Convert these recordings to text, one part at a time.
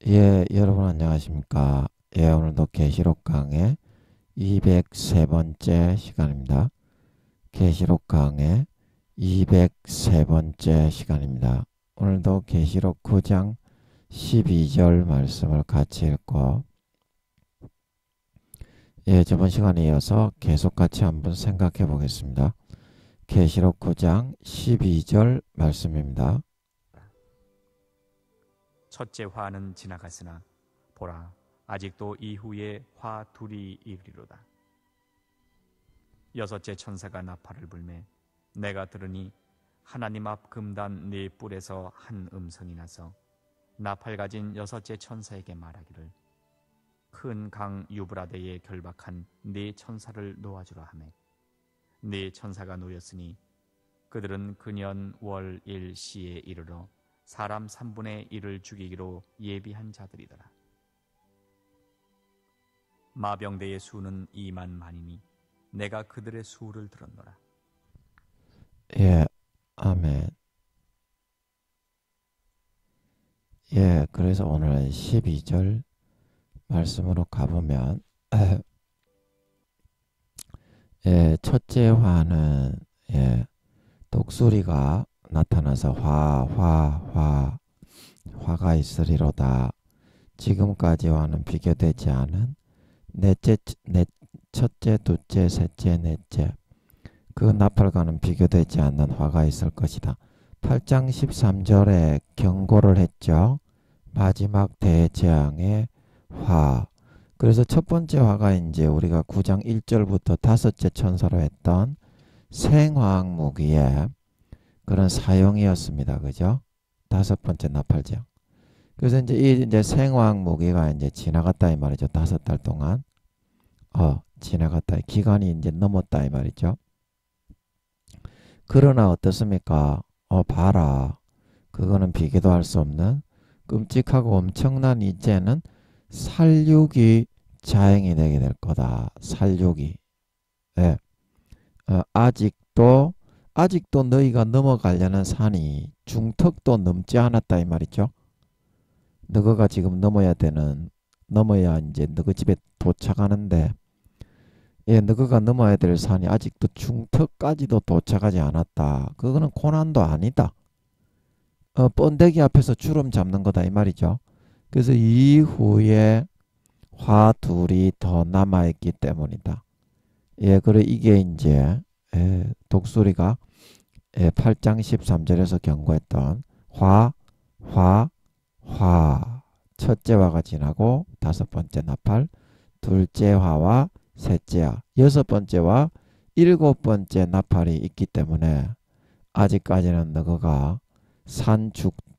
예, 여러분 안녕하십니까? 예, 오늘도 계시록 강의 203번째 시간입니다. 계시록 강의 203번째 시간입니다. 오늘도 계시록 9장 12절 말씀을 같이 읽고 저번 시간에 이어서 계속 같이 한번 생각해 보겠습니다. 계시록 9장 12절 말씀입니다. 첫째 화는 지나갔으나 보라 아직도 이후에 화 둘이 이르리로다. 여섯째 천사가 나팔을 불매 내가 들으니 하나님 앞 금단 네 뿔에서 한 음성이 나서 나팔 가진 여섯째 천사에게 말하기를 큰 강 유브라데에 결박한 네 천사를 놓아주라 하매 네 천사가 놓였으니 그들은 근연 월 일 시에 이르러 사람 3분의 1을 죽이기로 예비한 자들이더라. 마병대의 수는 2만 만이니 내가 그들의 수를 들었노라. 예, 아멘. 예, 그래서 오늘 12절 말씀으로 가보면 첫째 화는 독수리가 나타나서 화가 있으리로다. 지금까지와는 비교되지 않은 첫째, 둘째, 셋째, 넷째 그 나팔과는 비교되지 않는 화가 있을 것이다. 8장 13절에 경고를 했죠. 마지막 대재앙의 화. 그래서 첫 번째 화가 이제 우리가 9장 1절부터 다섯째 천사로 했던 생화학 무기의 그런 사용이었습니다. 그죠? 다섯 번째 나팔장. 그래서 이제 생화학 무기가 이제 지나갔다 이 말이죠. 5달 동안. 지나갔다. 기간이 이제 넘었다 이 말이죠. 그러나 어떻습니까? 봐라. 그거는 비교도 할 수 없는 끔찍하고 엄청난 이제는 살육이 자행이 되게 될 거다. 살육이. 예. 아직도 너희가 넘어가려는 산이 중턱도 넘지 않았다 이 말이죠. 너가 지금 넘어야 이제 너희 집에 도착하는데 너가 넘어야 될 산이 아직도 중턱까지도 도착하지 않았다. 그거는 고난도 아니다. 번데기 앞에서 주름 잡는 거다 이 말이죠. 그래서 이후에 화 둘이 더 남아있기 때문이다. 그래 이게 이제 독수리가 8장 13절에서 경고했던 화 첫째 화가 지나고 다섯 번째 나팔, 둘째 화와 셋째 화, 여섯 번째와 일곱 번째 나팔이 있기 때문에 아직까지는 너가 산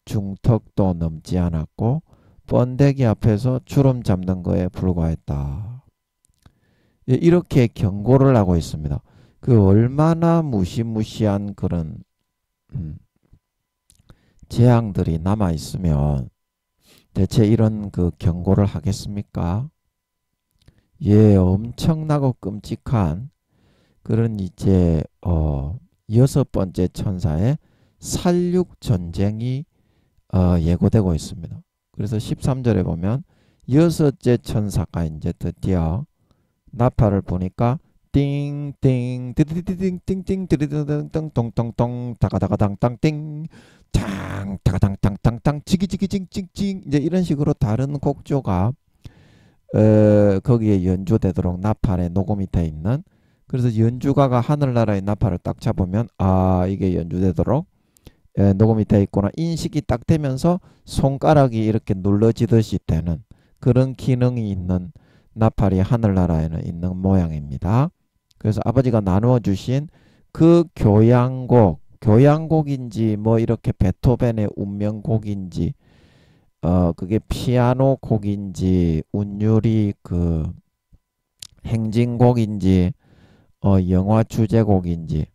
중턱도 넘지 않았고 번데기 앞에서 주름 잡는 거에 불과했다. 이렇게 경고를 하고 있습니다. 그 얼마나 무시무시한 그런 재앙들이 남아 있으면 대체 이런 그 경고를 하겠습니까? 엄청나고 끔찍한 그런 이제 여섯 번째 천사의 살육 전쟁이 예고되고 있습니다. 그래서 13절에 보면 여섯째 천사가 이제 드디어 나팔을 보니까 띵띵 띠디디딩띵띵 띠디디딩 똥똥똥 다가다가당땅띵 탕 다가당땅땅땅 지기지기징징징 이제 이런 식으로 다른 곡조가 거기에 연주되도록 나팔에 녹음이 돼 있는 그래서 연주가가 하늘나라의 나팔을 딱 잡으면 이게 연주되도록 녹음이 돼 있구나 인식이 딱 되면서 손가락이 이렇게 눌러지듯이 되는 그런 기능이 있는 나팔이 하늘나라에는 있는 모양입니다. 그래서 아버지가 나누어 주신 그 교향곡인지 뭐 이렇게 베토벤의 운명곡인지 그게 피아노 곡인지 운율이 그 행진곡인지 영화 주제곡인지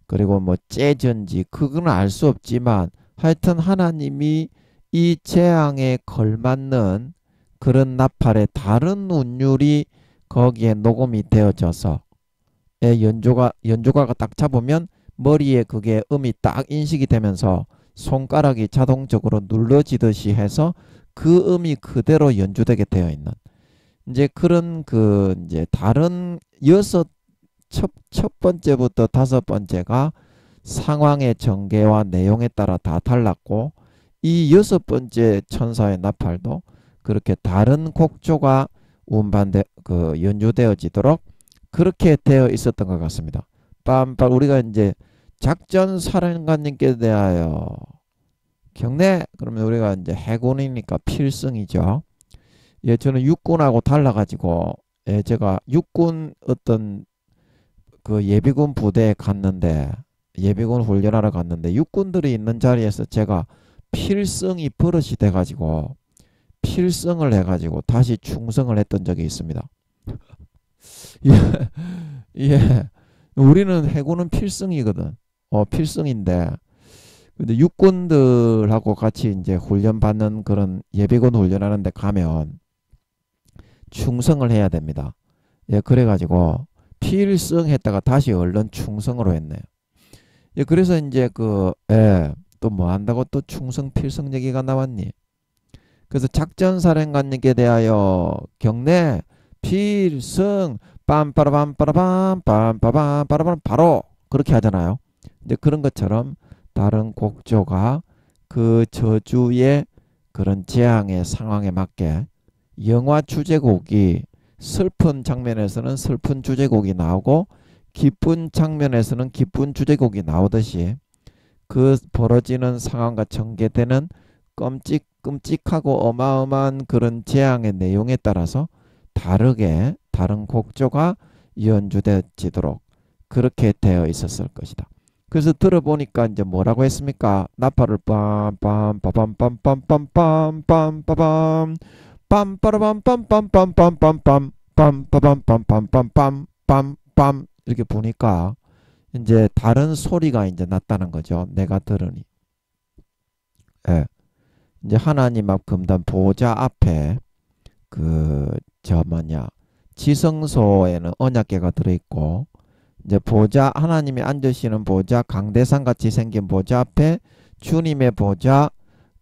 그리고 뭐 재즈인지 그건 알 수 없지만 하여튼 하나님이 이 재앙에 걸맞는 그런 나팔에 다른 운율이 거기에 녹음이 되어져서 연주가가 딱 잡으면 머리에 그게 음이 딱 인식이 되면서 손가락이 자동적으로 눌러지듯이 해서 그 음이 그대로 연주되게 되어 있는 이제 그런 그 이제 다른 첫 번째부터 다섯 번째가 상황의 전개와 내용에 따라 다 달랐고 이 여섯 번째 천사의 나팔도 그렇게 다른 곡조가 운반돼 연주되어지도록 그렇게 되어 있었던 것 같습니다. 빰빰 우리가 이제 작전 사령관님께 대하여 경례 그러면 우리가 이제 해군이니까 필승이죠. 예, 저는 육군하고 달라가지고 예, 제가 육군 어떤 그 예비군 부대에 갔는데 예비군 훈련하러 갔는데 육군들이 있는 자리에서 제가 필승이 버릇이 돼가지고 필승을 해가지고 다시 충성을 했던 적이 있습니다. 예, 예. 우리는 해군은 필승이거든. 필승인데 근데 육군들하고 같이 이제 훈련 받는 그런 예비군 훈련하는 데 가면 충성을 해야 됩니다. 예, 그래가지고 필승했다가 다시 얼른 충성으로 했네요. 예, 그래서 이제 또 뭐 한다고 또 충성 필승 얘기가 나왔니? 그래서 작전사령관님께 대하여 경례 필승 빰빠라밤빠라밤 빰빠밤빠라밤 바로 그렇게 하잖아요. 이제 그런 것처럼 다른 곡조가 그 저주의 그런 재앙의 상황에 맞게 영화 주제곡이 슬픈 장면에서는 슬픈 주제곡이 나오고 기쁜 장면에서는 기쁜 주제곡이 나오듯이 그 벌어지는 상황과 전개되는 끔찍하고 어마어마한 그런 재앙의 내용에 따라서 다르게 다른 곡조가 연주되지도록 그렇게 되어 있었을 것이다. 그래서 들어보니까 이제 뭐라고 했습니까? 나팔을 빰빰빰빰빰빰빰빰빰빰빰 빰빠라밤빰빰빰빰빰빰 빰빠밤빰빰빰빰빰빰 이렇게 보니까 이제 다른 소리가 이제 났다는 거죠. 내가 들으니. 예. 이제 하나님 앞 금단 보좌 앞에 지성소에는 언약궤가 들어있고 이제 하나님이 앉으시는 보좌 강대상 같이 생긴 보좌 앞에 주님의 보좌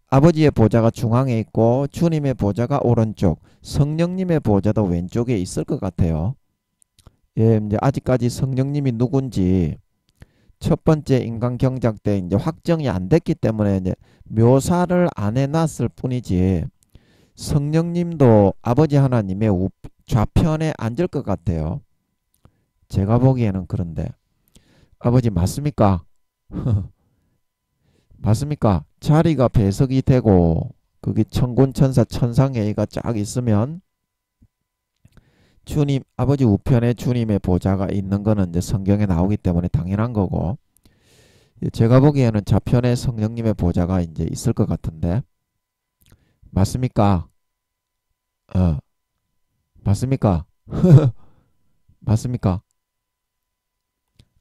아버지의 보좌가 중앙에 있고 주님의 보좌가 오른쪽 성령님의 보좌도 왼쪽에 있을 것 같아요. 예, 이제 아직까지 성령님이 누군지 첫 번째 인간 경작 때 이제 확정이 안 됐기 때문에 이제 묘사를 안 해놨을 뿐이지 성령님도 아버지 하나님의 좌편에 앉을 것 같아요. 제가 보기에는 그런데 아버지 맞습니까? 맞습니까? 자리가 배석이 되고 거기 천군천사 천상예의가 쫙 있으면 주님 아버지 우편에 주님의 보좌가 있는 거는 이제 성경에 나오기 때문에 당연한 거고 제가 보기에는 좌편에 성령님의 보좌가 이제 있을 것 같은데 맞습니까? 맞습니까? 맞습니까?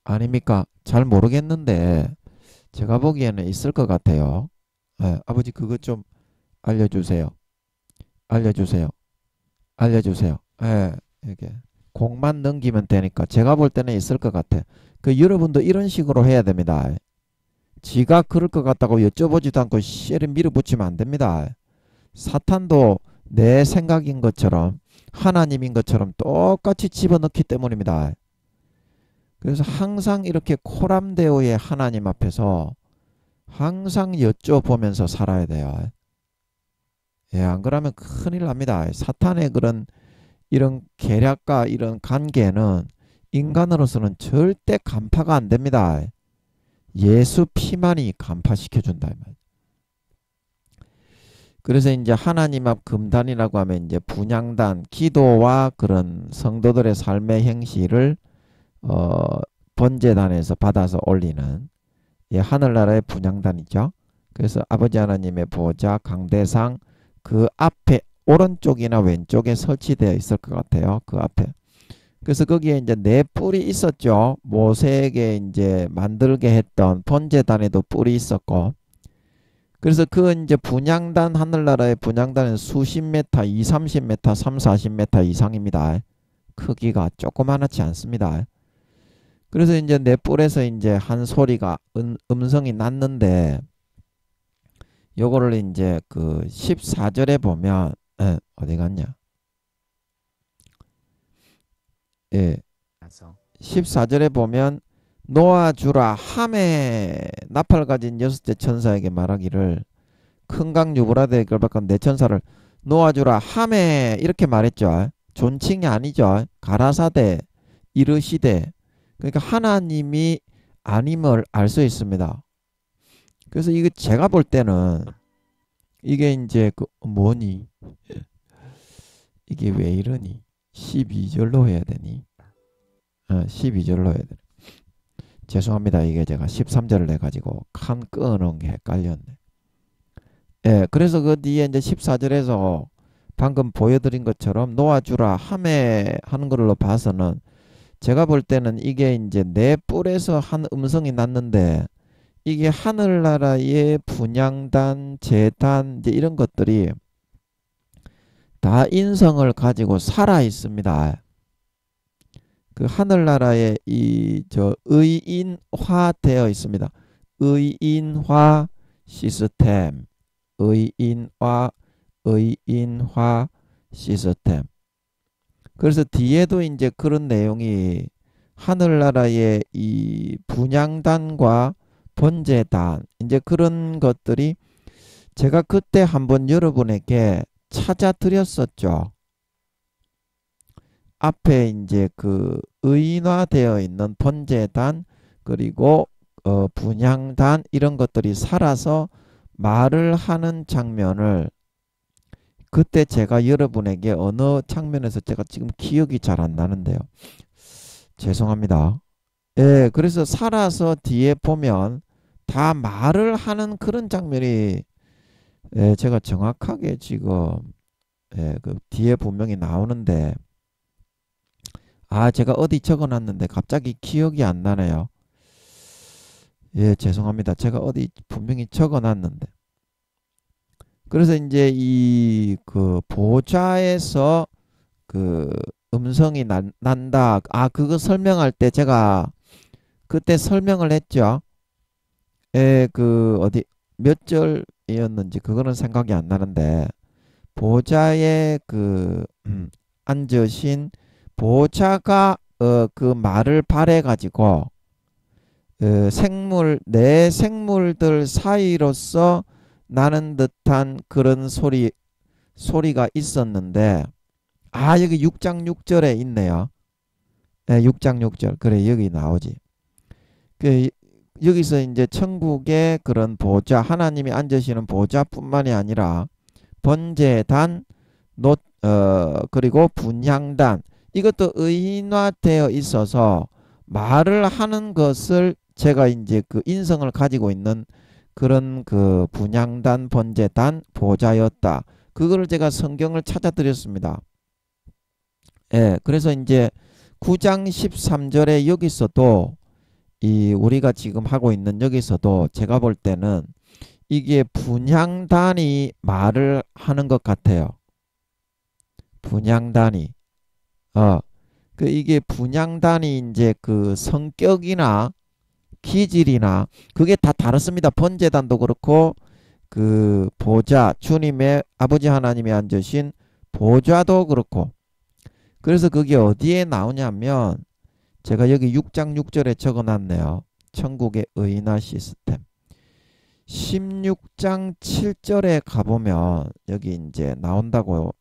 아닙니까? 잘 모르겠는데 제가 보기에는 있을 것 같아요. 아버지 그것 좀 알려주세요. 알려주세요. 알려주세요. 이렇게 공만 넘기면 되니까 제가 볼 때는 있을 것 같아. 여러분도 이런 식으로 해야 됩니다. 지가 그럴 것 같다고 여쭤보지도 않고 씨를 밀어붙이면 안 됩니다. 사탄도 내 생각인 것처럼 하나님인 것처럼 똑같이 집어넣기 때문입니다. 그래서 항상 이렇게 코람데오의 하나님 앞에서 항상 여쭤보면서 살아야 돼요. 예, 안 그러면 큰일 납니다. 사탄의 이런 계략과 이런 관계는 인간으로서는 절대 간파가 안 됩니다. 예수 피만이 간파시켜준다. 그래서 이제 하나님 앞 금단이라고 하면 이제 분향단, 기도와 그런 성도들의 삶의 행실을 번제단에서 받아서 올리는 하늘나라의 분향단이죠. 그래서 아버지 하나님의 보좌, 강대상 그 앞에 오른쪽이나 왼쪽에 설치되어 있을 것 같아요. 그 앞에. 그래서 거기에 이제 네 뿔이 있었죠. 모세에게 이제 만들게 했던 번제단에도 뿔이 있었고. 그래서 이제 분향단, 하늘나라의 분향단은 수십 메타, 2, 30m, 3, 40m 이상입니다. 크기가 조그만하지 않습니다. 그래서 이제 네 뿔에서 이제 한 소리가 음성이 났는데 요거를 이제 그 14절에 보면 어디 갔냐? 예. 나서 14절에 보면 놓아주라 함에 나팔 가진 여섯째 천사에게 말하기를 큰 강 유브라데에 결박한 네 천사를 놓아주라 함에 이렇게 말했죠. 존칭이 아니죠. 가라사대 이르시되 그러니까 하나님이 아님을 알 수 있습니다. 그래서 이거 제가 볼 때는 이게 이제 그 뭐니 이게 왜 이러니 12절로 해야 되니 12절로 해야 되니 죄송합니다. 이게 제가 13절을 해가지고 칸 끊어놓은 게 헷갈렸네. 예, 그래서 그 뒤에 이제 14절에서 방금 보여드린 것처럼 놓아주라 함에 하는 걸로 봐서는 제가 볼 때는 이게 이제 내 뿔에서 한 음성이 났는데 이게 하늘나라의 분향단, 재단 이제 이런 것들이 다 인성을 가지고 살아 있습니다. 그 하늘나라에 이 저 의인화 되어 있습니다. 의인화 시스템, 의인화 시스템. 그래서 뒤에도 이제 그런 내용이 하늘나라의 이 분향단과 번제단 이제 그런 것들이 제가 그때 한번 여러분에게 찾아 드렸었죠. 앞에 이제 그 의인화되어 있는 번제단 그리고 분향단 이런 것들이 살아서 말을 하는 장면을 그때 제가 여러분에게 어느 장면에서 제가 지금 기억이 잘 안 나는데요. 죄송합니다. 예, 그래서 살아서 뒤에 보면 다 말을 하는 그런 장면이 제가 정확하게 지금 그 뒤에 분명히 나오는데 제가 어디 적어놨는데 갑자기 기억이 안 나네요. 예, 죄송합니다. 제가 어디 분명히 적어놨는데 그래서 이제 이 그 보좌에서 그 음성이 난다. 그거 설명할 때 제가 그때 설명을 했죠. 그 어디 몇 절이었는지 그거는 생각이 안 나는데 보좌에 그 앉으신 보좌가 그 말을 발해 가지고 내 생물들 사이로서 나는 듯한 그런 소리가 있었는데 여기 6장 6절에 있네요. 6장 6절. 그래 여기 나오지. 여기서 이제 천국의 그런 보좌 하나님이 앉으시는 보좌뿐만이 아니라 번제단 그리고 분향단 이것도 의인화되어 있어서 말을 하는 것을 제가 이제 그 인성을 가지고 있는 그런 그 분향단 번제단 보좌였다. 그거를 제가 성경을 찾아 드렸습니다. 예, 그래서 이제 9장 13절에 여기서도 이 우리가 지금 하고 있는 여기서도 제가 볼 때는 이게 분향단이 말을 하는 것 같아요. 분향단이 이게 분향단이 이제 그 성격이나 기질이나 그게 다 다릅니다. 번제단도 그렇고 그 보좌 주님의 아버지 하나님이 앉으신 보좌도 그렇고 그래서 그게 어디에 나오냐면 제가 여기 6장 6절에 적어놨네요. 천국의 의인화 시스템 16장 7절에 가보면 여기 이제 나온다고요.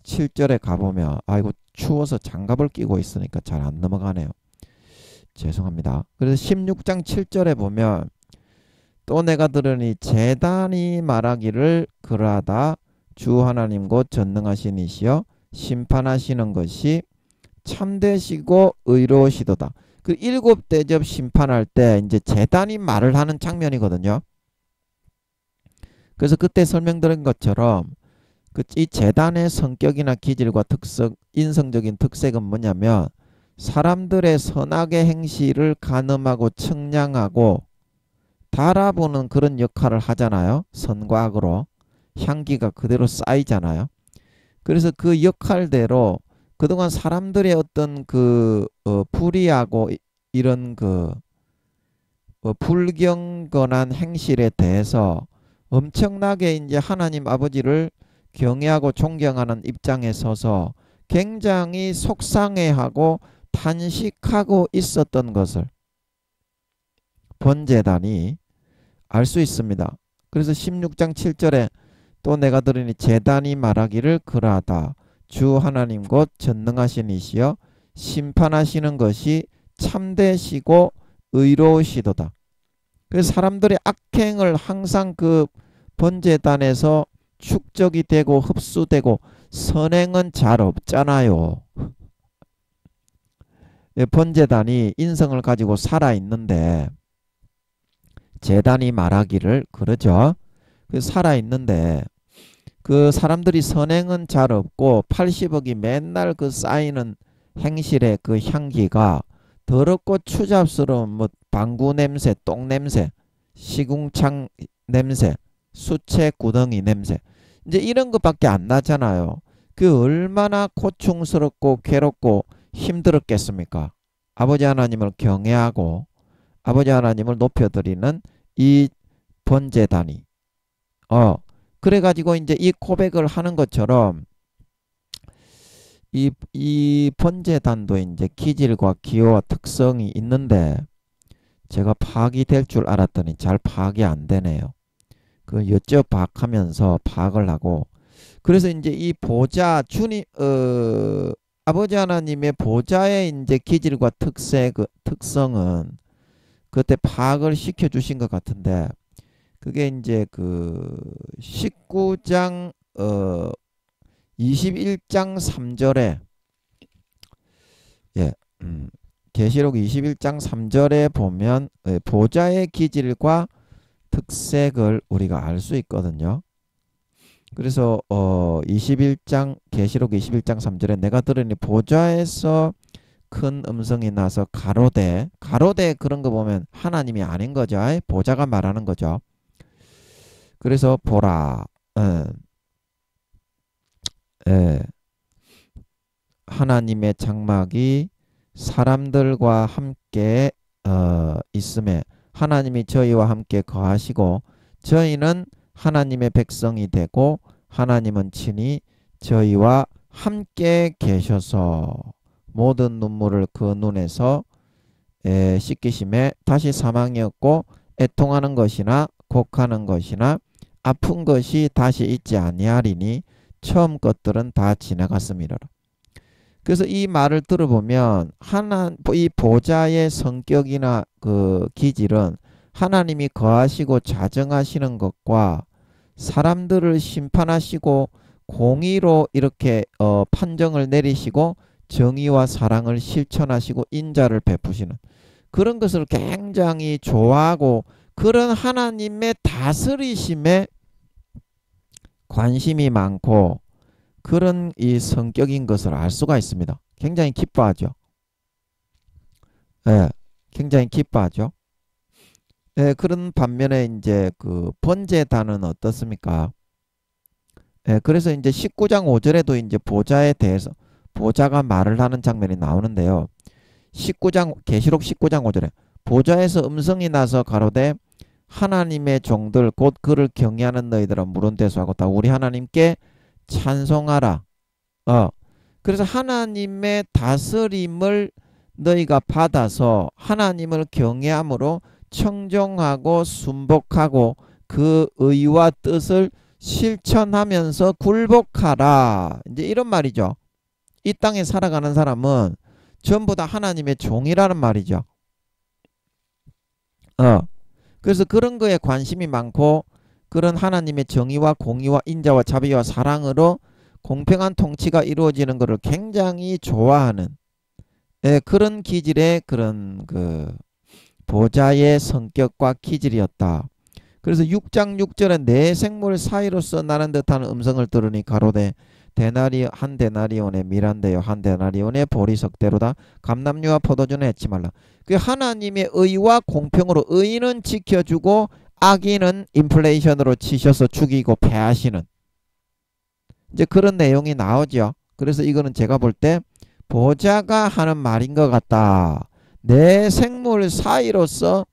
7절에 가보면 이거 추워서 장갑을 끼고 있으니까 잘 안 넘어가네요. 죄송합니다. 그래서 16장 7절에 보면 또 내가 들으니 제단이 말하기를 그러하다 주 하나님 곧 전능하신 이시여 심판하시는 것이 참되시고 의로우시도다. 그 7대접 심판할 때 이제 제단이 말을 하는 장면이거든요. 그래서 그때 설명드린 것처럼 이 제단의 성격이나 기질과 특성, 인성적인 특색은 뭐냐면 사람들의 선악의 행실을 가늠하고 측량하고 달아보는 그런 역할을 하잖아요. 선과 악으로 향기가 그대로 쌓이잖아요. 그래서 그 역할대로 그동안 사람들의 어떤 그 불의하고 이런 그 불경건한 행실에 대해서 엄청나게 이제 하나님 아버지를 경외하고 존경하는 입장에 서서 굉장히 속상해하고 탄식하고 있었던 것을 번제단이 알 수 있습니다. 그래서 16장 7절에 또 내가 들으니 제단이 말하기를 그러하다. 주 하나님 곧 전능하신 이시여 심판하시는 것이 참되시고 의로우시도다. 그래서 사람들의 악행을 항상 그 번제단에서 축적이 되고 흡수되고 선행은 잘 없잖아요. 번제단이 인성을 가지고 살아있는데 제단이 말하기를 그러죠. 그 살아있는데 그 사람들이 선행은 잘 없고 80억이 맨날 그 쌓이는 행실의 그 향기가 더럽고 추잡스러운 뭐 방구 냄새, 똥 냄새, 시궁창 냄새, 수채 구덩이 냄새 이제 이런 것밖에 안 나잖아요. 그 얼마나 고충스럽고 괴롭고 힘들었겠습니까? 아버지 하나님을 경외하고 아버지 하나님을 높여드리는 이 번제단이 그래가지고 이제 이 고백을 하는 것처럼 이 번제단도 이제 기질과 기호와 특성이 있는데 제가 파악이 될 줄 알았더니 잘 파악이 안 되네요. 그 여쭤박하면서 파악을 하고 그래서 이제 이 보좌 주님 아버지 하나님의 보좌의 이제 기질과 특성은 그때 파악을 시켜 주신 것 같은데 그게 이제 그 19장 21장 3절에 계시록 21장 3절에 보면 보좌의 기질과 특색을 우리가 알 수 있거든요. 그래서 21장 계시록 21장 3절에 내가 들으니 보좌에서 큰 음성이 나서 가로되 그런 거 보면 하나님이 아닌 거죠. 보좌가 말하는 거죠. 그래서 보라 하나님의 장막이 사람들과 함께 있음에 하나님이 저희와 함께 거하시고 저희는 하나님의 백성이 되고 하나님은 친히 저희와 함께 계셔서 모든 눈물을 그 눈에서 씻기심에 다시 사망이 없고 애통하는 것이나 곡하는 것이나 아픈 것이 다시 있지 아니하리니 처음 것들은 다 지나갔음이라. 그래서 이 말을 들어보면 이 보좌의 성격이나 그 기질은 하나님이 거하시고 자정하시는 것과 사람들을 심판하시고 공의로 이렇게 판정을 내리시고 정의와 사랑을 실천하시고 인자를 베푸시는 그런 것을 굉장히 좋아하고 그런 하나님의 다스리심에 관심이 많고 그런 이 성격인 것을 알 수가 있습니다. 굉장히 기뻐하죠. 굉장히 기뻐하죠. 그런 반면에 이제 그 번제단은 어떻습니까? 그래서 이제 19장 5절에도 이제 보좌에 대해서 보좌가 말을 하는 장면이 나오는데요. 계시록 19장 5절에 보좌에서 음성이 나서 가로되 하나님의 종들 곧 그를 경외하는 너희들은 물은대수하고 다 우리 하나님께 찬송하라. 그래서 하나님의 다스림을 너희가 받아서 하나님을 경외함으로 청종하고 순복하고 그 의와 뜻을 실천하면서 굴복하라. 이제 이런 말이죠. 이 땅에 살아가는 사람은 전부 다 하나님의 종이라는 말이죠. 그래서 그런 거에 관심이 많고 그런 하나님의 정의와 공의와 인자와 자비와 사랑으로 공평한 통치가 이루어지는 것을 굉장히 좋아하는 그런 기질의 그런 그 보좌의 성격과 기질이었다. 그래서 6장 6절에 내 생물 사이로서 나는 듯한 음성을 들으니 가로되 한 데나리온의 밀한데요 한 데나리온의 보리석대로다. 감람류와 포도주는 해치 말라. 그 하나님의 의와 공평으로 의는 지켜주고 악인은 인플레이션으로 치셔서 죽이고 패하시는 이제 그런 내용이 나오죠. 그래서 이거는 제가 볼 때 보좌가 하는 말인 것 같다. 내 생물 사이로서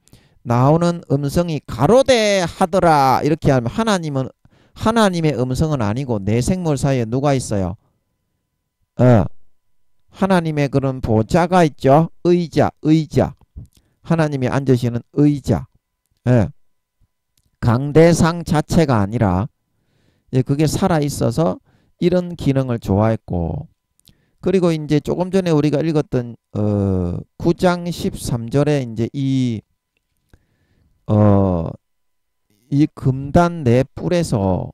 나오는 음성이 가로대하더라 이렇게 하면 하나님의 음성은 아니고 내 생물 사이에 누가 있어요? 하나님의 그런 보좌가 있죠. 의자. 하나님이 앉으시는 의자. 예. 강대상 자체가 아니라 그게 살아있어서 이런 기능을 좋아했고, 그리고 이제 조금 전에 우리가 읽었던 9장 13절에 이제 이 금단 네 뿔에서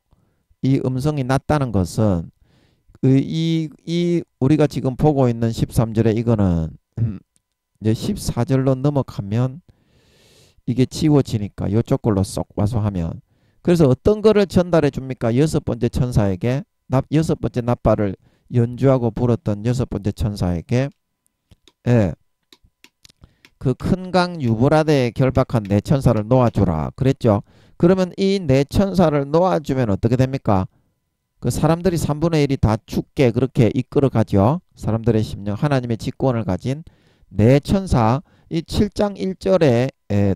이 음성이 났다는 것은 우리가 지금 보고 있는 13절에 이거는 이제 14절로 넘어가면 이게 지워지니까 이쪽 걸로 쏙 와서 하면, 그래서 어떤 거를 전달해 줍니까? 여섯 번째 천사에게, 여섯 번째 나팔을 연주하고 불었던 여섯 번째 천사에게, 예, 그 큰 강 유브라데에 결박한 네 천사를 놓아주라 그랬죠. 그러면 이 네 천사를 놓아주면 어떻게 됩니까? 그 사람들이 3분의 1이 다 죽게 그렇게 이끌어 가죠. 사람들의 심령, 하나님의 직권을 가진 네 천사, 이 7장 1절에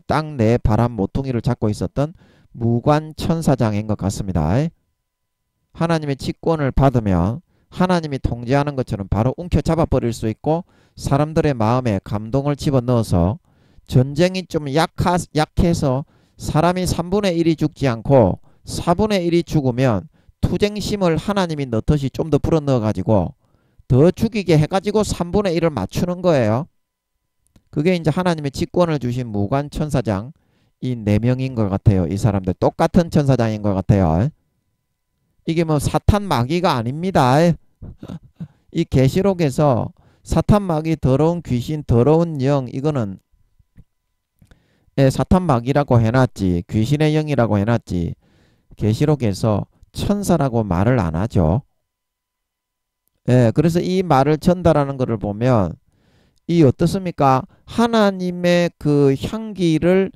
땅 내 바람 모퉁이를 잡고 있었던 무관 천사장인 것 같습니다. 하나님의 직권을 받으면 하나님이 통제하는 것처럼 바로 움켜잡아 버릴 수 있고, 사람들의 마음에 감동을 집어넣어서 전쟁이 좀 약해서 사람이 3분의 1이 죽지 않고 4분의 1이 죽으면 투쟁심을 하나님이 넣듯이 좀 더 불어넣어 가지고 더 죽이게 해가지고 3분의 1을 맞추는 거예요. 그게 이제 하나님의 직권을 주신 무관 천사장 이 4명인 것 같아요. 이 사람들 똑같은 천사장인 것 같아요. 이게 뭐 사탄 마귀가 아닙니다. 이 계시록에서 사탄 마귀, 더러운 귀신, 더러운 영, 이거는 사탄 마귀라고 해놨지, 귀신의 영이라고 해놨지, 계시록에서 천사라고 말을 안 하죠. 그래서 이 말을 전달하는 것을 보면 이 어떻습니까? 하나님의 그 향기를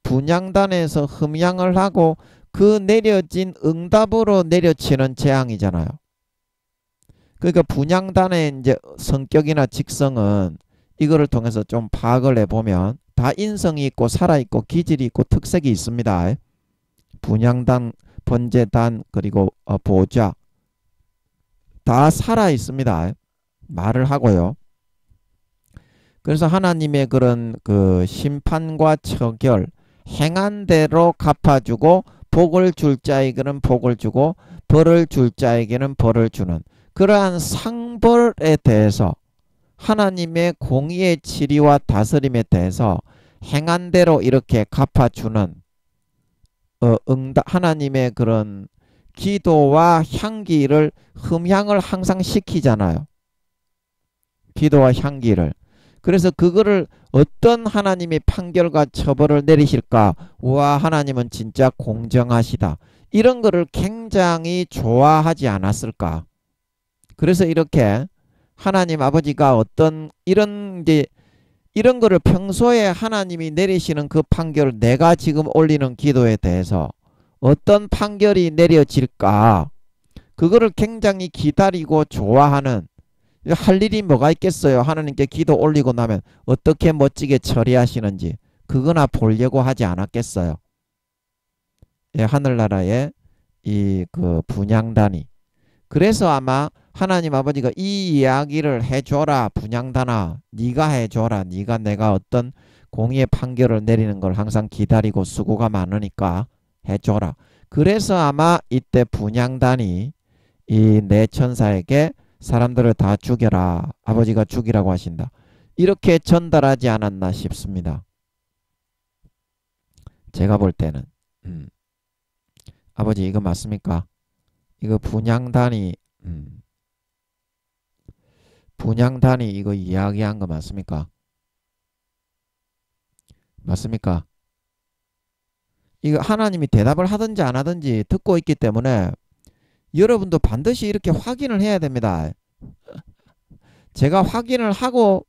분향단에서 흠향을 하고 그 내려진 응답으로 내려치는 재앙이잖아요. 그러니까 분향단의 이제 성격이나 직성은 이거를 통해서 좀 파악을 해보면 다 인성이 있고 살아있고 기질이 있고 특색이 있습니다. 분향단, 번제단, 그리고 보좌 다 살아있습니다. 말을 하고요. 그래서 하나님의 그런 그 심판과 처결, 행한 대로 갚아주고 복을 줄 자에게는 복을 주고 벌을 줄 자에게는 벌을 주는 그러한 상벌에 대해서, 하나님의 공의의 치리와 다스림에 대해서 행한 대로 이렇게 갚아주는 하나님의 그런 기도와 향기를 흠향을 항상 시키잖아요. 기도와 향기를. 그래서 그거를 어떤 하나님이 판결과 처벌을 내리실까? 와, 하나님은 진짜 공정하시다. 이런 거를 굉장히 좋아하지 않았을까? 그래서 이렇게 하나님 아버지가 어떤 이런 거를 평소에 하나님이 내리시는 그 판결을 내가 지금 올리는 기도에 대해서 어떤 판결이 내려질까? 그거를 굉장히 기다리고 좋아하는, 할 일이 뭐가 있겠어요. 하나님께 기도 올리고 나면 어떻게 멋지게 처리하시는지 그거나 보려고 하지 않았겠어요. 하늘나라의 이 그 분향단이. 그래서 아마 하나님 아버지가 이 이야기를 해줘라, 분향단아, 네가 해줘라. 네가 내가 어떤 공의의 판결을 내리는 걸 항상 기다리고 수고가 많으니까 해줘라. 그래서 아마 이때 분향단이 이 네 천사에게 사람들을 다 죽여라, 아버지가 죽이라고 하신다, 이렇게 전달하지 않았나 싶습니다. 제가 볼 때는 아버지 이거 맞습니까? 이거 분향단이 이거 이야기한 거 맞습니까? 맞습니까? 이거 하나님이 대답을 하든지 안 하든지 듣고 있기 때문에 여러분도 반드시 이렇게 확인을 해야 됩니다. 제가 확인을 하고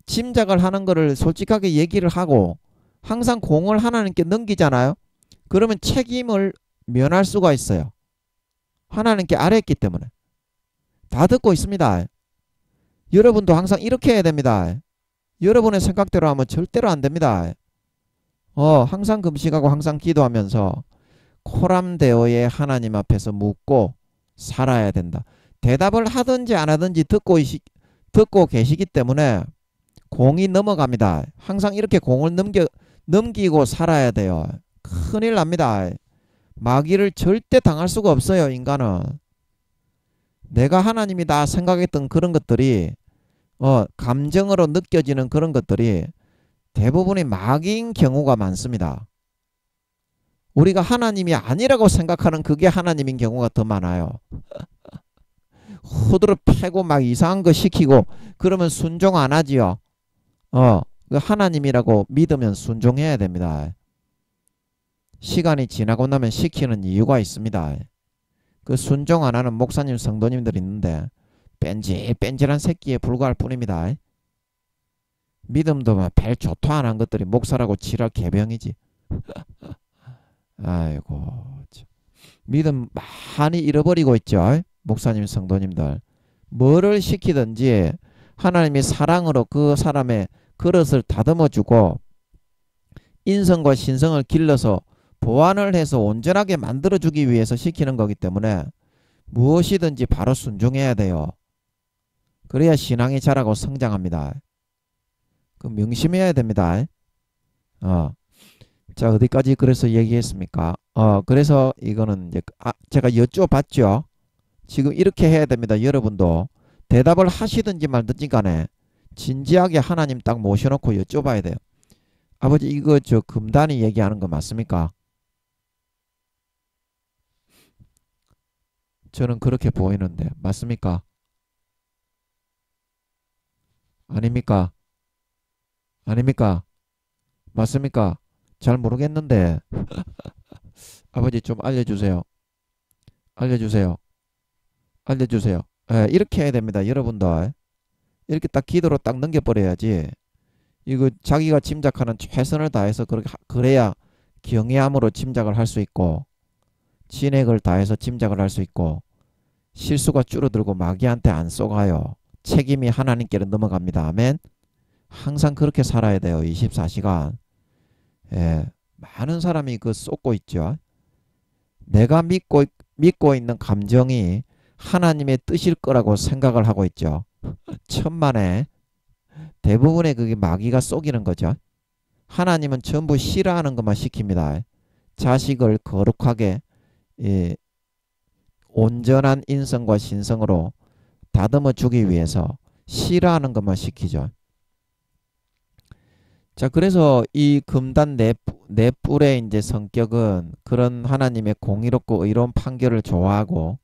짐작을 하는 거를 솔직하게 얘기를 하고 항상 공을 하나님께 넘기잖아요. 그러면 책임을 면할 수가 있어요. 하나님께 아뢰었기 때문에. 다 듣고 있습니다. 여러분도 항상 이렇게 해야 됩니다. 여러분의 생각대로 하면 절대로 안 됩니다. 항상 금식하고 항상 기도하면서 코람데오의 하나님 앞에서 묻고 살아야 된다. 대답을 하든지 안 하든지 듣고 계시기 때문에 공이 넘어갑니다. 항상 이렇게 공을 넘기고 살아야 돼요. 큰일 납니다. 마귀를 절대 당할 수가 없어요. 인간은. 내가 하나님이다 생각했던 그런 것들이 감정으로 느껴지는 그런 것들이 대부분이 마귀인 경우가 많습니다. 우리가 하나님이 아니라고 생각하는 그게 하나님인 경우가 더 많아요. 후드로 패고 막 이상한 거 시키고 그러면 순종 안 하지요. 하나님이라고 믿으면 순종해야 됩니다. 시간이 지나고 나면 시키는 이유가 있습니다. 그 순종 안 하는 목사님 성도님들 있는데 뺀질뺀질한 새끼에 불과할 뿐입니다. 믿음도 막 별 좋도 안 한 것들이 목사라고 지랄 개병이지. 아이고 참. 믿음 많이 잃어버리고 있죠. 목사님 성도님들. 뭐를 시키든지 하나님이 사랑으로 그 사람의 그릇을 다듬어주고 인성과 신성을 길러서 보완을 해서 온전하게 만들어주기 위해서 시키는 거기 때문에 무엇이든지 바로 순종해야 돼요. 그래야 신앙이 자라고 성장합니다. 그 명심해야 됩니다. 자, 어디까지 그래서 얘기했습니까? 그래서 이거는 이제 제가 여쭤봤죠. 지금 이렇게 해야 됩니다. 여러분도 대답을 하시든지 말든지 간에 진지하게 하나님 딱 모셔놓고 여쭤봐야 돼요. 아버지 이거 저 금단이 얘기하는 거 맞습니까? 저는 그렇게 보이는데 맞습니까? 아닙니까? 아닙니까? 맞습니까? 잘 모르겠는데 아버지 좀 알려주세요. 알려주세요. 알려주세요. 이렇게 해야 됩니다. 여러분들 이렇게 딱 기도로 딱 넘겨버려야지. 이거 자기가 짐작하는 최선을 다해서 그래야 경외함으로 짐작을 할 수 있고 진액을 다해서 짐작을 할 수 있고 실수가 줄어들고 마귀한테 안 쏘가요. 책임이 하나님께로 넘어갑니다. 아멘. 항상 그렇게 살아야 돼요. 24시간. 많은 사람이 그 쏟고 있죠. 내가 믿고 있는 감정이 하나님의 뜻일 거라고 생각을 하고 있죠. 천만에 대부분의 그게 마귀가 쏘기는 거죠. 하나님은 전부 싫어하는 것만 시킵니다. 자식을 거룩하게 온전한 인성과 신성으로 다듬어 주기 위해서 싫어하는 것만 시키죠. 자, 그래서 이 금단 네 뿔의 이제 성격은 그런 하나님의 공의롭고 의로운 판결을 좋아하고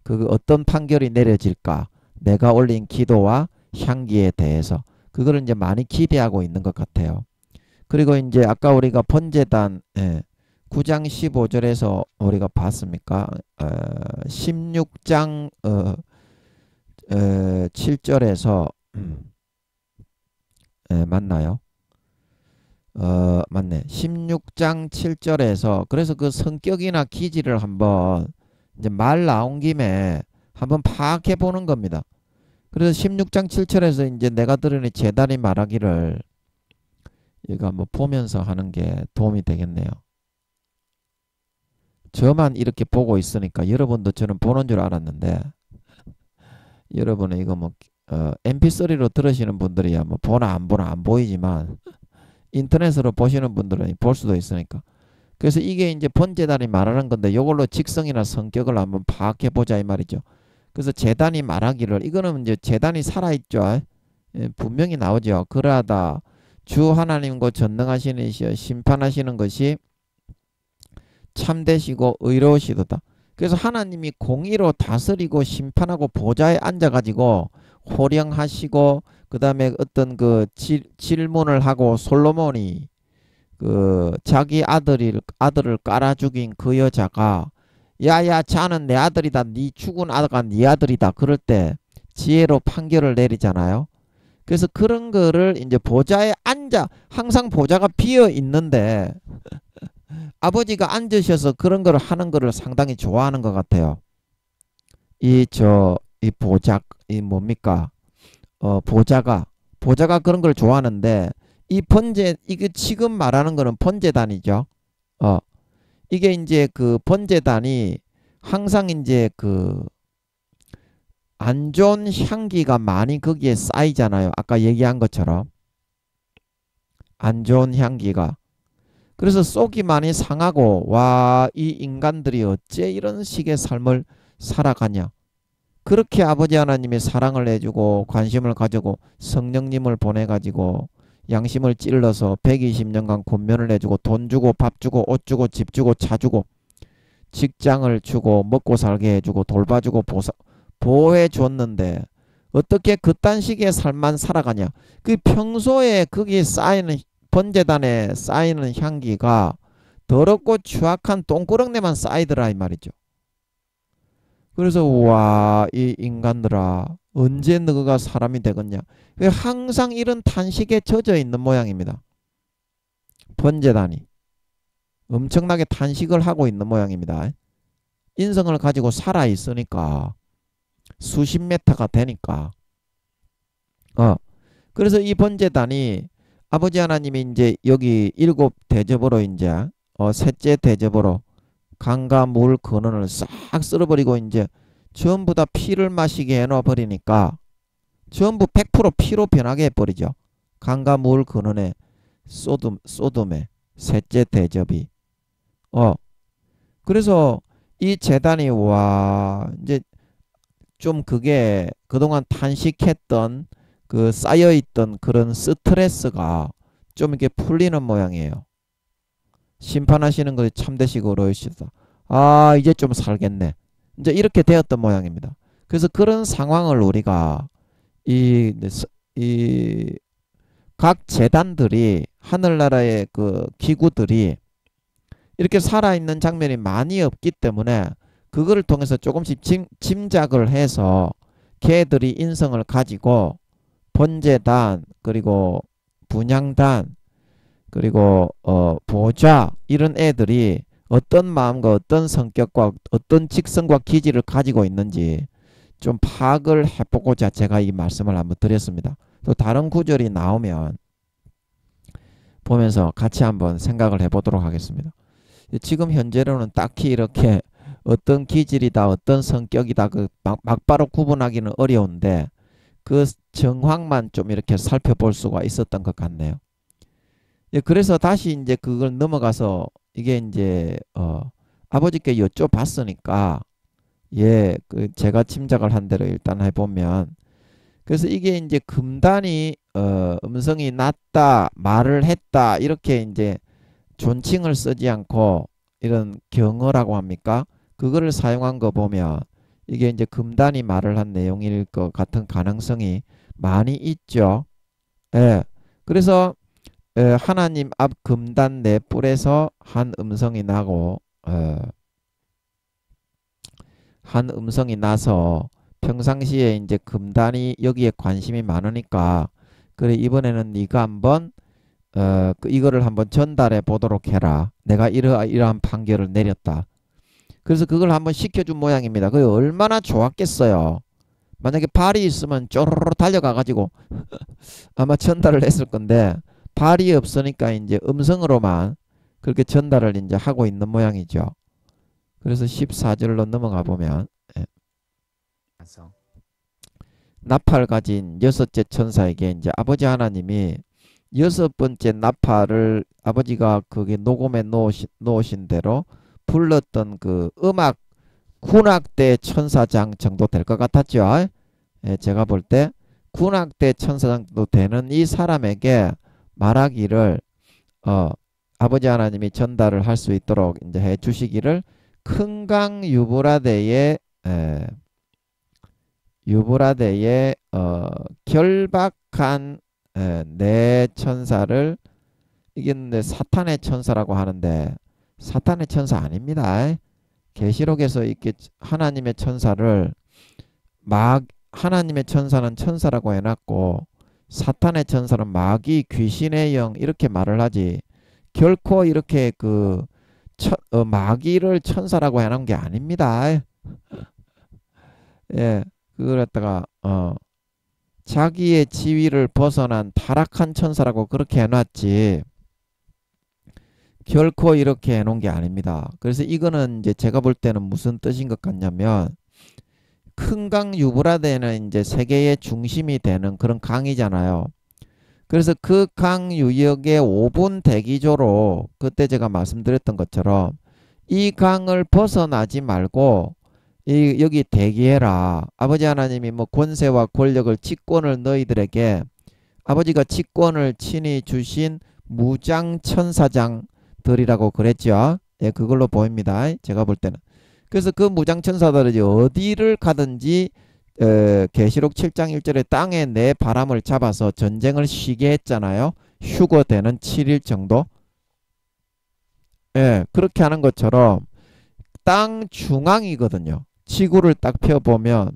그 어떤 판결이 내려질까? 내가 올린 기도와 향기에 대해서 그거를 이제 많이 기대하고 있는 것 같아요. 그리고 이제 아까 우리가 번제단 9장 15절에서 우리가 봤습니까? 16장 7절에서 맞나요? 맞네. 16장 7절에서 그래서 그 성격이나 기질을 한번 이제 말 나온 김에 한번 파악해 보는 겁니다. 그래서 16장 7절에서 이제 내가 들으니 제단이 말하기를 이거 한번 보면서 하는 게 도움이 되겠네요. 저만 이렇게 보고 있으니까 여러분도 저는 보는 줄 알았는데 여러분은 이거 뭐 mp3로 들으시는 분들이야 뭐 보나 안 보나 안 보이지만 인터넷으로 보시는 분들은 볼 수도 있으니까. 그래서 이게 이제 번제단이 말하는 건데 이걸로 직성이나 성격을 한번 파악해 보자 이 말이죠. 그래서 제단이 말하기를 이거는 이제 제단이 살아있죠. 분명히 나오죠. 그러하다 주 하나님과 전능하시는 이시여 심판하시는 것이 참되시고 의로우시도다. 그래서 하나님이 공의로 다스리고 심판하고 보좌에 앉아가지고 호령하시고 그 다음에 어떤 그 질문을 하고 솔로몬이 그 자기 아들을 깔아 죽인 그 여자가 야야 자는 내 아들이다. 네 죽은 아들가 네 아들이다. 그럴 때 지혜로 판결을 내리잖아요. 그래서 그런 거를 이제 보좌에 앉아 항상 보좌가 비어 있는데 아버지가 앉으셔서 그런 거를 하는 거를 상당히 좋아하는 것 같아요. 이 보좌 이 뭡니까? 보좌가 보자가 그런 걸 좋아하는데 이 번제 이게 지금 말하는 거는 번제단이죠. 이게 이제 그 번제단이 항상 이제 그 안 좋은 향기가 많이 거기에 쌓이잖아요. 아까 얘기한 것처럼 안 좋은 향기가. 그래서 속이 많이 상하고 와, 이 인간들이 어째 이런 식의 삶을 살아가냐. 그렇게 아버지 하나님이 사랑을 해주고 관심을 가지고 성령님을 보내가지고 양심을 찔러서 120년간 권면을 해주고 돈 주고 밥 주고 옷 주고 집 주고 차 주고 직장을 주고 먹고 살게 해주고 돌봐주고 보호해 줬는데 어떻게 그딴 식의 삶만 살아가냐. 그 평소에 거기에 쌓이는 번제단에 쌓이는 향기가 더럽고 추악한 똥구렁내만 쌓이더라 이 말이죠. 그래서 와, 이 인간들아 언제 너가 사람이 되겠냐. 항상 이런 탄식에 젖어 있는 모양입니다. 번제단이 엄청나게 탄식을 하고 있는 모양입니다. 인성을 가지고 살아 있으니까 수십 메타가 되니까. 그래서 이 번제단이 아버지 하나님이 이제 여기 7 대접으로 이제 셋째 대접으로 강과 물 근원을 싹 쓸어버리고 이제 전부 다 피를 마시게 해놔 버리니까 전부 100% 피로 변하게 해버리죠. 강과 물 근원의 소돔의 셋째 대접이. 그래서 이 재단이 와 이제 좀 그게 그동안 탄식했던 그 쌓여있던 그런 스트레스가 좀 이렇게 풀리는 모양이에요. 심판하시는 것이 참되시고 그러시다. 아, 이제 좀 살겠네. 이제 이렇게 되었던 모양입니다. 그래서 그런 상황을 우리가 이 각 재단들이 하늘나라의 그 기구들이 이렇게 살아있는 장면이 많이 없기 때문에 그거를 통해서 조금씩 짐작을 해서 걔들이 인성을 가지고 번제단 그리고 분향단 그리고 보좌 이런 애들이 어떤 마음과 어떤 성격과 어떤 직성과 기질을 가지고 있는지 좀 파악을 해보고자 제가 이 말씀을 한번 드렸습니다. 또 다른 구절이 나오면 보면서 같이 한번 생각을 해보도록 하겠습니다. 지금 현재로는 딱히 이렇게 어떤 기질이다 어떤 성격이다 그 막바로 구분하기는 어려운데 그 정황만 좀 이렇게 살펴볼 수가 있었던 것 같네요. 그래서 다시 이제 그걸 넘어가서 이게 이제 아버지께 여쭤봤으니까 그 제가 짐작을 한 대로 일단 해보면 그래서 이게 이제 금단이 음성이 낮다 말을 했다 이렇게 이제 존칭을 쓰지 않고 이런 경어라고 합니까? 그거를 사용한 거 보면 이게 이제 금단이 말을 한 내용일 것 같은 가능성이 많이 있죠. 예. 그래서 하나님 앞 금단 네 뿔에서 한 음성이 나고 한 음성이 나서 평상시에 이제 금단이 여기에 관심이 많으니까 그래 이번에는 네가 한번 이거를 한번 전달해 보도록 해라. 내가 이러한 판결을 내렸다. 그래서 그걸 한번 시켜준 모양입니다. 그게 얼마나 좋았겠어요. 만약에 발이 있으면 쪼르르 달려가가지고 아마 전달을 했을 건데 발이 없으니까 이제 음성으로만 그렇게 전달을 이제 하고 있는 모양이죠. 그래서 14절로 넘어가 보면 나팔 가진 6째 천사에게 이제 아버지 하나님이 6번째 나팔을 아버지가 그게 녹음해 놓으신 대로 불렀던 그 음악 군악대 천사장 정도 될 것 같았죠. 제가 볼 때 군악대 천사장 정도 되는 이 사람에게 말하기를 아버지 하나님이 전달을 할 수 있도록 이제 해 주시기를 큰 강 유브라데의 결박한 네 천사를 이겼는데 사탄의 천사라고 하는데 사탄의 천사 아닙니다. 계시록에서 이렇게 하나님의 천사를 하나님의 천사는 천사라고 해놨고 사탄의 천사는 마귀 귀신의 영 이렇게 말을 하지 결코 이렇게 마귀를 천사라고 해놓은 게 아닙니다. 예, 그걸 갖다가 자기의 지위를 벗어난 타락한 천사라고 그렇게 해놨지 결코 이렇게 해놓은 게 아닙니다. 그래서 이거는 이제 제가 볼 때는 무슨 뜻인 것 같냐면 큰 강 유브라데는 이제 세계의 중심이 되는 그런 강이잖아요. 그래서 그 강 유역의 5분 대기조로 그때 제가 말씀드렸던 것처럼 이 강을 벗어나지 말고 여기 대기해라. 아버지 하나님이 뭐 권세와 권력을 직권을 너희들에게 아버지가 직권을 친히 주신 무장천사장들이라고 그랬죠. 예, 그걸로 보입니다. 제가 볼 때는. 그래서 그 무장천사들이 어디를 가든지 계시록 7장 1절에 땅에 내 바람을 잡아서 전쟁을 쉬게 했잖아요. 휴거되는 7일 정도. 예, 그렇게 하는 것처럼 땅 중앙이거든요. 지구를 딱 펴보면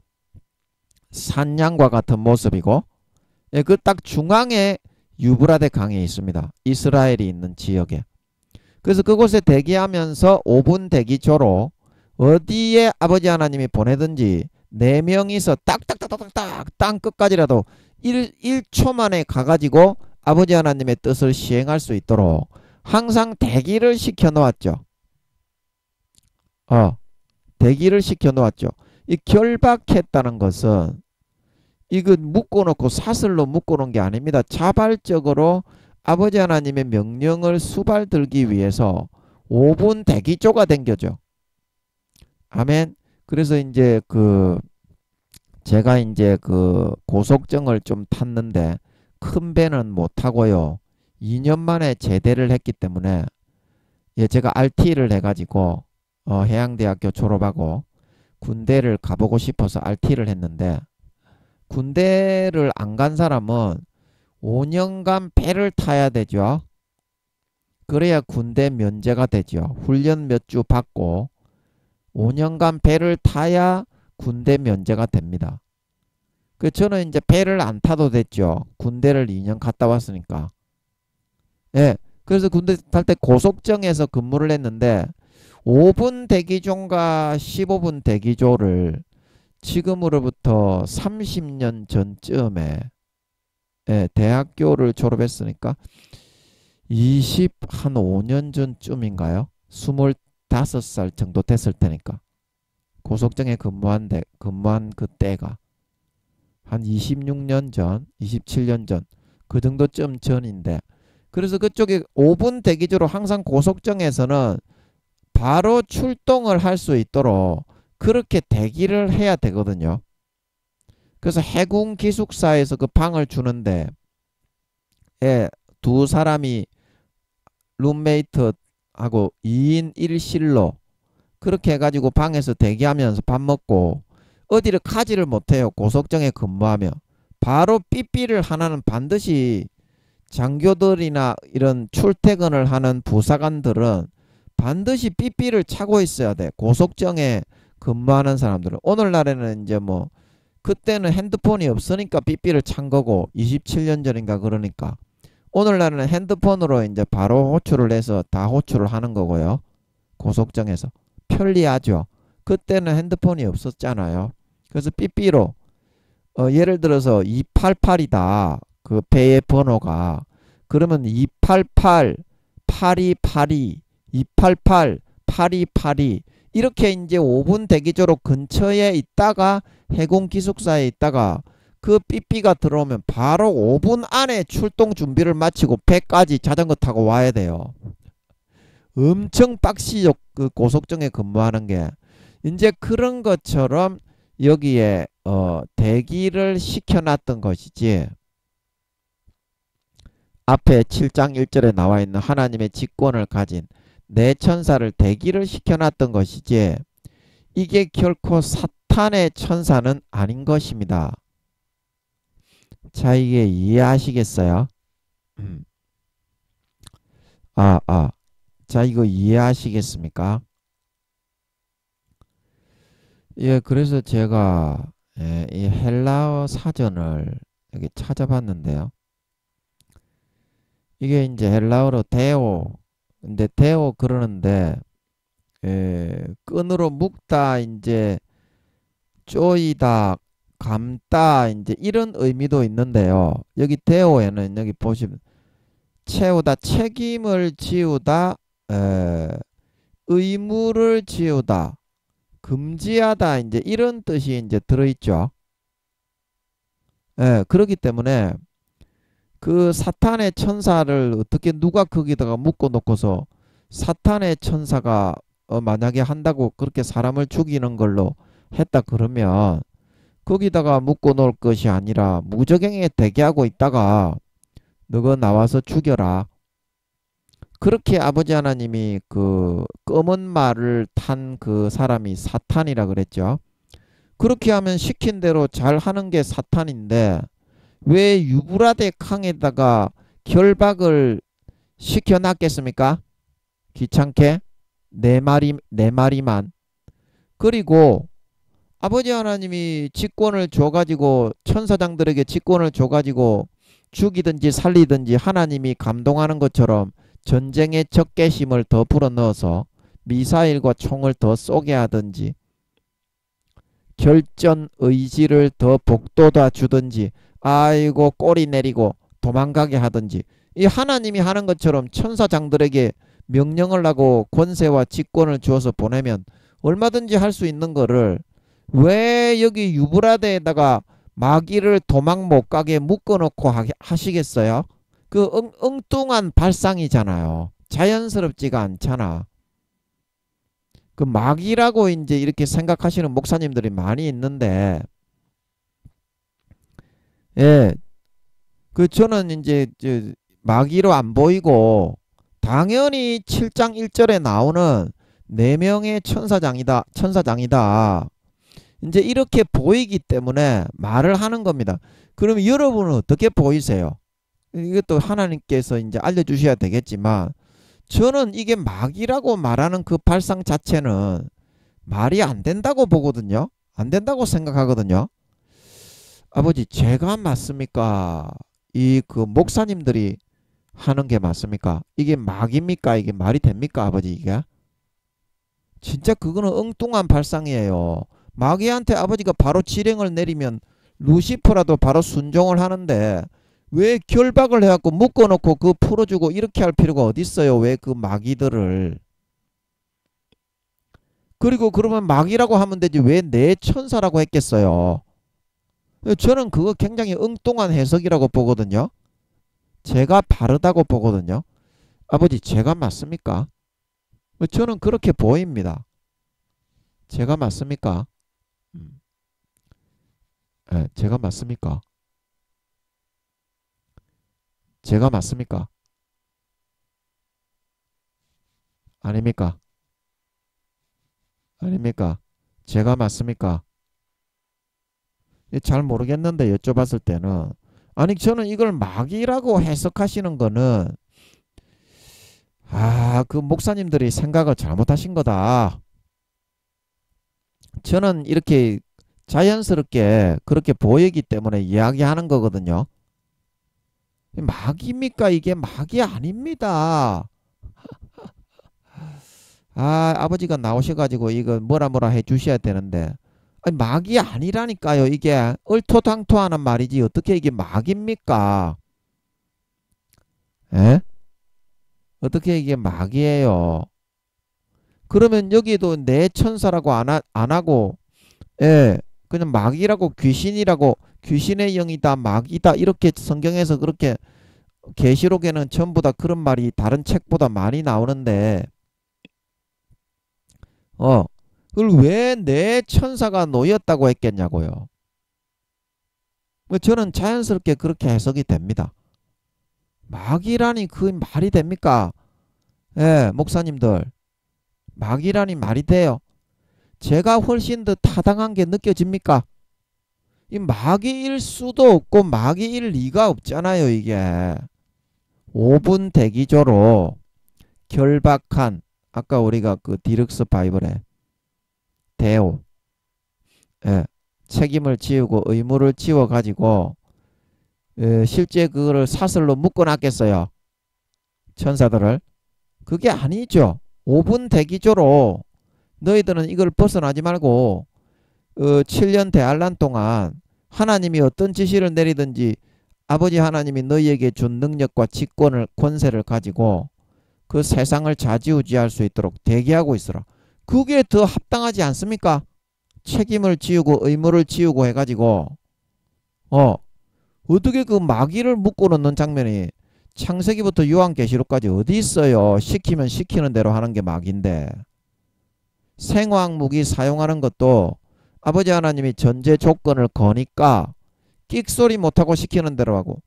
산양과 같은 모습이고 예, 그 딱 중앙에 유브라데 강이 있습니다. 이스라엘이 있는 지역에. 그래서 그곳에 대기하면서 5분 대기조로 어디에 아버지 하나님이 보내든지 4명이서 딱딱딱딱딱 땅 끝까지라도 1초 만에 가가지고 아버지 하나님의 뜻을 시행할 수 있도록 항상 대기를 시켜 놓았죠. 대기를 시켜 놓았죠. 이 결박했다는 것은 이거 묶어놓고 사슬로 묶어놓은 게 아닙니다. 자발적으로 아버지 하나님의 명령을 수발들기 위해서 5분 대기조가 댕겨져. 아멘. 그래서 이제 제가 이제 고속정을 좀 탔는데 큰 배는 못 타고요. 2년 만에 제대를 했기 때문에 예, 제가 RT를 해가지고 해양대학교 졸업하고 군대를 가보고 싶어서 RT를 했는데 군대를 안 간 사람은 5년간 배를 타야 되죠. 그래야 군대 면제가 되죠. 훈련 몇 주 받고 5년간 배를 타야 군대 면제가 됩니다. 저는 이제 배를 안 타도 됐죠. 군대를 2년 갔다 왔으니까. 예. 그래서 군대 탈 때 고속정에서 근무를 했는데 5분 대기조인가 15분 대기조를 지금으로부터 30년 전쯤에 예, 대학교를 졸업했으니까 한 5년 전쯤인가요? 25살 정도 됐을 테니까 고속정에 근무한 그때가 한 26년 전, 27년 전 그 정도쯤 전인데 그래서 그쪽에 5분 대기조로 항상 고속정에서는 바로 출동을 할 수 있도록 그렇게 대기를 해야 되거든요. 그래서 해군 기숙사에서 그 방을 주는데 예, 두 사람이 룸메이트하고 2인 1실로 그렇게 해가지고 방에서 대기하면서 밥 먹고 어디를 가지를 못해요. 고속정에 근무하며 바로 삐삐를 하나는 반드시 장교들이나 이런 출퇴근을 하는 부사관들은 반드시 삐삐를 차고 있어야 돼. 고속정에 근무하는 사람들은. 오늘날에는 이제 뭐 그때는 핸드폰이 없으니까 삐삐를 찬 거고 27년 전인가 그러니까 오늘날에는 핸드폰으로 이제 바로 호출을 해서 다 호출을 하는 거고요. 고속정에서 편리하죠. 그때는 핸드폰이 없었잖아요. 그래서 삐삐로 예를 들어서 288이다. 그 배의 번호가 그러면 288 8282 288 8282 이렇게 이제 5분 대기조로 근처에 있다가 해군 기숙사에 있다가 그 삐삐가 들어오면 바로 5분 안에 출동 준비를 마치고 배까지 자전거 타고 와야 돼요. 엄청 빡시죠. 그 고속정에 근무하는 게. 이제 그런 것처럼 여기에 대기를 시켜놨던 것이지 앞에 7장 1절에 나와 있는 하나님의 직권을 가진 내 천사를 대기를 시켜놨던 것이지 이게 결코 사탄의 천사는 아닌 것입니다. 자, 이게 이해하시겠어요? 자, 이거 이해하시겠습니까? 예, 그래서 제가 이 헬라어 사전을 여기 찾아봤는데요. 이게 이제 헬라어로 데오, 근데 데오 그러는데 끈으로 묶다 이제 쪼이다 감다 이제 이런 의미도 있는데요. 여기 대오에는 여기 보시면 채우다 책임을 지우다 의무를 지우다 금지하다 이제 이런 뜻이 이제 들어있죠. 그렇기 때문에 그 사탄의 천사를 어떻게 누가 거기다가 묶어 놓고서 사탄의 천사가 만약에 한다고 그렇게 사람을 죽이는 걸로 했다 그러면 거기다가 묶어 놓을 것이 아니라 무적행에 대기하고 있다가 너가 나와서 죽여라. 그렇게 아버지 하나님이 그 검은 말을 탄 그 사람이 사탄이라 그랬죠. 그렇게 하면 시킨 대로 잘 하는 게 사탄인데 왜 유브라데 강에다가 결박을 시켜놨겠습니까? 귀찮게 네 마리만. 그리고 아버지 하나님이 직권을 줘가지고 천사장들에게 직권을 줘가지고 죽이든지 살리든지 하나님이 감동하는 것처럼 전쟁의 적개심을 더 불어넣어서 미사일과 총을 더 쏘게 하든지 결전 의지를 더 북돋아 주든지 아이고 꼬리 내리고 도망가게 하든지 이 하나님이 하는 것처럼 천사장들에게 명령을 하고 권세와 직권을 주어서 보내면 얼마든지 할 수 있는 거를 왜 여기 유브라데에다가 마귀를 도망 못 가게 묶어놓고 하시겠어요? 그 엉뚱한 발상이잖아요. 자연스럽지가 않잖아. 그 마귀라고 이제 이렇게 생각하시는 목사님들이 많이 있는데, 예, 그 저는 이제 마귀로 안 보이고 당연히 7장 1절에 나오는 4명의 천사장이다. 이제 이렇게 보이기 때문에 말을 하는 겁니다. 그럼 여러분은 어떻게 보이세요? 이것도 하나님께서 이제 알려주셔야 되겠지만 저는 이게 마귀라고 말하는 그 발상 자체는 말이 안 된다고 보거든요. 안 된다고 생각하거든요. 아버지 제가 맞습니까? 이 그 목사님들이 하는 게 맞습니까? 이게 마귀입니까? 이게 말이 됩니까? 아버지 이게? 진짜 그거는 엉뚱한 발상이에요. 마귀한테 아버지가 바로 지령을 내리면 루시퍼라도 바로 순종을 하는데 왜 결박을 해갖고 묶어놓고 그 풀어주고 이렇게 할 필요가 어디 있어요? 왜 그 마귀들을. 그리고 그러면 마귀라고 하면 되지 왜 내 천사라고 했겠어요? 저는 그거 굉장히 엉뚱한 해석이라고 보거든요. 제가 바르다고 보거든요. 아버지 제가 맞습니까? 저는 그렇게 보입니다. 제가 맞습니까? 네, 제가 맞습니까? 제가 맞습니까? 아닙니까? 아닙니까? 제가 맞습니까? 잘 모르겠는데 여쭤봤을 때는 아니 저는 이걸 마귀라고 해석하시는 거는 그 목사님들이 생각을 잘못하신 거다. 저는 이렇게 자연스럽게 그렇게 보이기 때문에 이야기하는 거거든요. 마귀입니까? 이게 마귀 아닙니다. 아버지가 나오셔가지고 이거 뭐라 해 주셔야 되는데 아니, 마귀 아니라니까요. 이게 얼토당토하는 말이지 어떻게 이게 마귀입니까? 에? 어떻게 이게 마귀예요? 그러면 여기도 내 천사라고 안 하고 그냥 마귀라고 귀신이라고 귀신의 영이다 마귀다 이렇게 성경에서 그렇게 계시록에는 전부 다 그런 말이 다른 책보다 많이 나오는데 그걸 왜 내 천사가 놓였다고 했겠냐고요. 저는 자연스럽게 그렇게 해석이 됩니다. 마귀라니 그 말이 됩니까? 목사님들 마귀라니 말이 돼요? 제가 훨씬 더 타당한 게 느껴집니까? 이 마귀일 수도 없고 마귀일 리가 없잖아요. 이게 5분 대기조로 결박한 아까 우리가 그 디럭스 바이블에 대오 책임을 지우고 의무를 지워 가지고 실제 그거를 사슬로 묶어놨겠어요. 천사들을. 그게 아니죠. 5분 대기조로 너희들은 이걸 벗어나지 말고 7년 대환란 동안 하나님이 어떤 지시를 내리든지 아버지 하나님이 너희에게 준 능력과 직권을 권세를 가지고 그 세상을 좌지우지할 수 있도록 대기하고 있으라. 그게 더 합당하지 않습니까? 책임을 지우고 의무를 지우고 해가지고 어떻게 그 마귀를 묶어놓는 장면이 창세기부터 요한계시록까지 어디 있어요? 시키면 시키는 대로 하는 게 마귀인데. 생화학 무기 사용하는 것도 아버지 하나님이 전제 조건을 거니까 끽소리 못하고 시키는 대로 하고,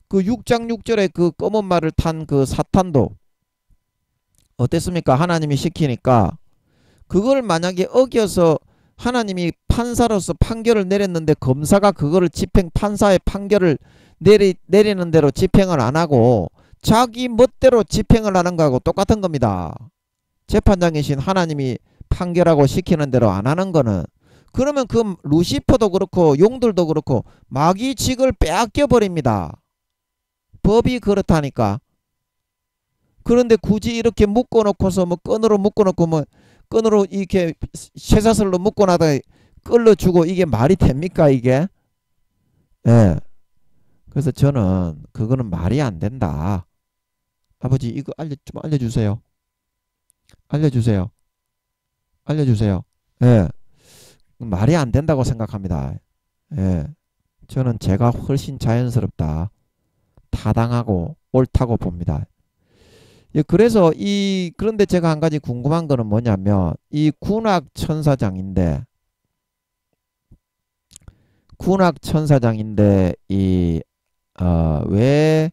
그 6장 6절에 그 검은 말을 탄 그 사탄도 어땠습니까? 하나님이 시키니까 그걸 만약에 어겨서 하나님이 판사로서 판결을 내렸는데 검사가 그거를 판사의 판결을 내리는 대로 집행을 안 하고 자기 멋대로 집행을 하는 거하고 똑같은 겁니다. 재판장이신 하나님이 판결하고 시키는 대로 안 하는 거는, 그러면 그 루시퍼도 그렇고 용들도 그렇고 마귀 직을 빼앗겨 버립니다. 법이 그렇다니까. 그런데 굳이 이렇게 묶어놓고서 뭐 끈으로 묶어놓고 뭐 끈으로 이렇게 쇠사슬로 묶어놔다 끌어주고 이게 말이 됩니까 이게? 예. 그래서 저는 그거는 말이 안 된다. 아버지 이거 좀 알려주세요. 알려주세요. 알려주세요. 예. 말이 안 된다고 생각합니다. 예. 저는 제가 훨씬 자연스럽다, 타당하고 옳다고 봅니다. 예, 그래서 그런데 제가 한 가지 궁금한 거는 뭐냐면 이 군악천사장인데 왜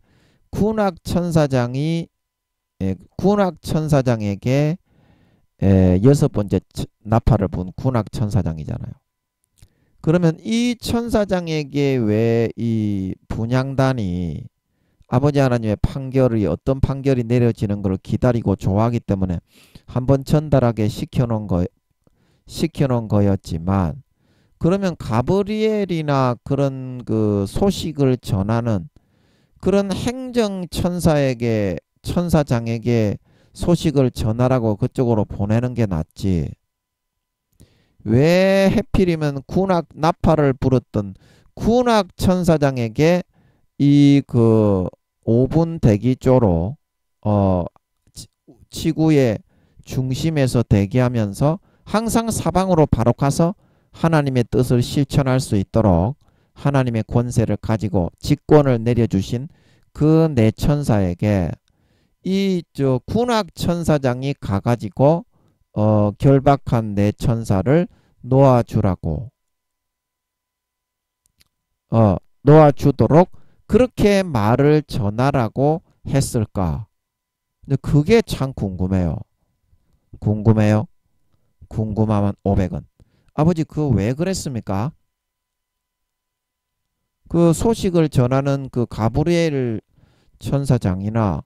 군악천사장이 군악천사장에게 여섯 번째 나팔을 본 군악천사장이잖아요. 그러면 이 천사장에게 왜 이 분향단이 아버지 하나님의 판결이 어떤 판결이 내려지는 걸 기다리고 좋아하기 때문에 한번 전달하게 시켜놓은 거였지만, 그러면 가브리엘이나 그런 그 소식을 전하는 그런 천사장에게 소식을 전하라고 그쪽으로 보내는 게 낫지, 왜 해필이면 나팔을 불었던 군악 천사장에게 이 그 5분 대기조로 지구의 중심에서 대기하면서 항상 사방으로 바로 가서 하나님의 뜻을 실천할 수 있도록 하나님의 권세를 가지고 직권을 내려주신 그 네 천사에게 이 군악 천사장이 가가지고 결박한 네 천사를 놓아주라고 놓아주도록 그렇게 말을 전하라고 했을까? 근데 그게 참 궁금해요. 궁금하면 500원. 아버지 그거 왜 그랬습니까? 그 소식을 전하는 그 가브리엘 천사장이나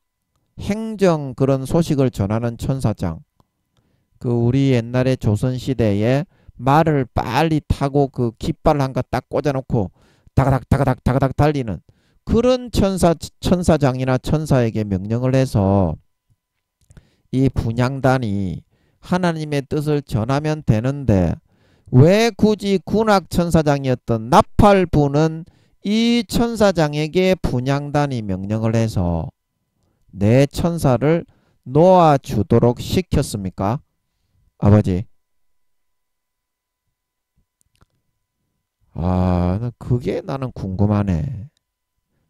행정 그런 소식을 전하는 천사장, 그 우리 옛날에 조선시대에 말을 빨리 타고 그 깃발 한 거 딱 꽂아놓고 다가닥 달리는 그런 천사장이나 천사에게 명령을 해서 이 분향단이 하나님의 뜻을 전하면 되는데, 왜 굳이 군악 천사장이었던 나팔 부는 이 천사장에게 분향단이 명령을 해서 내 천사를 놓아주도록 시켰습니까? 아버지. 그게 나는 궁금하네.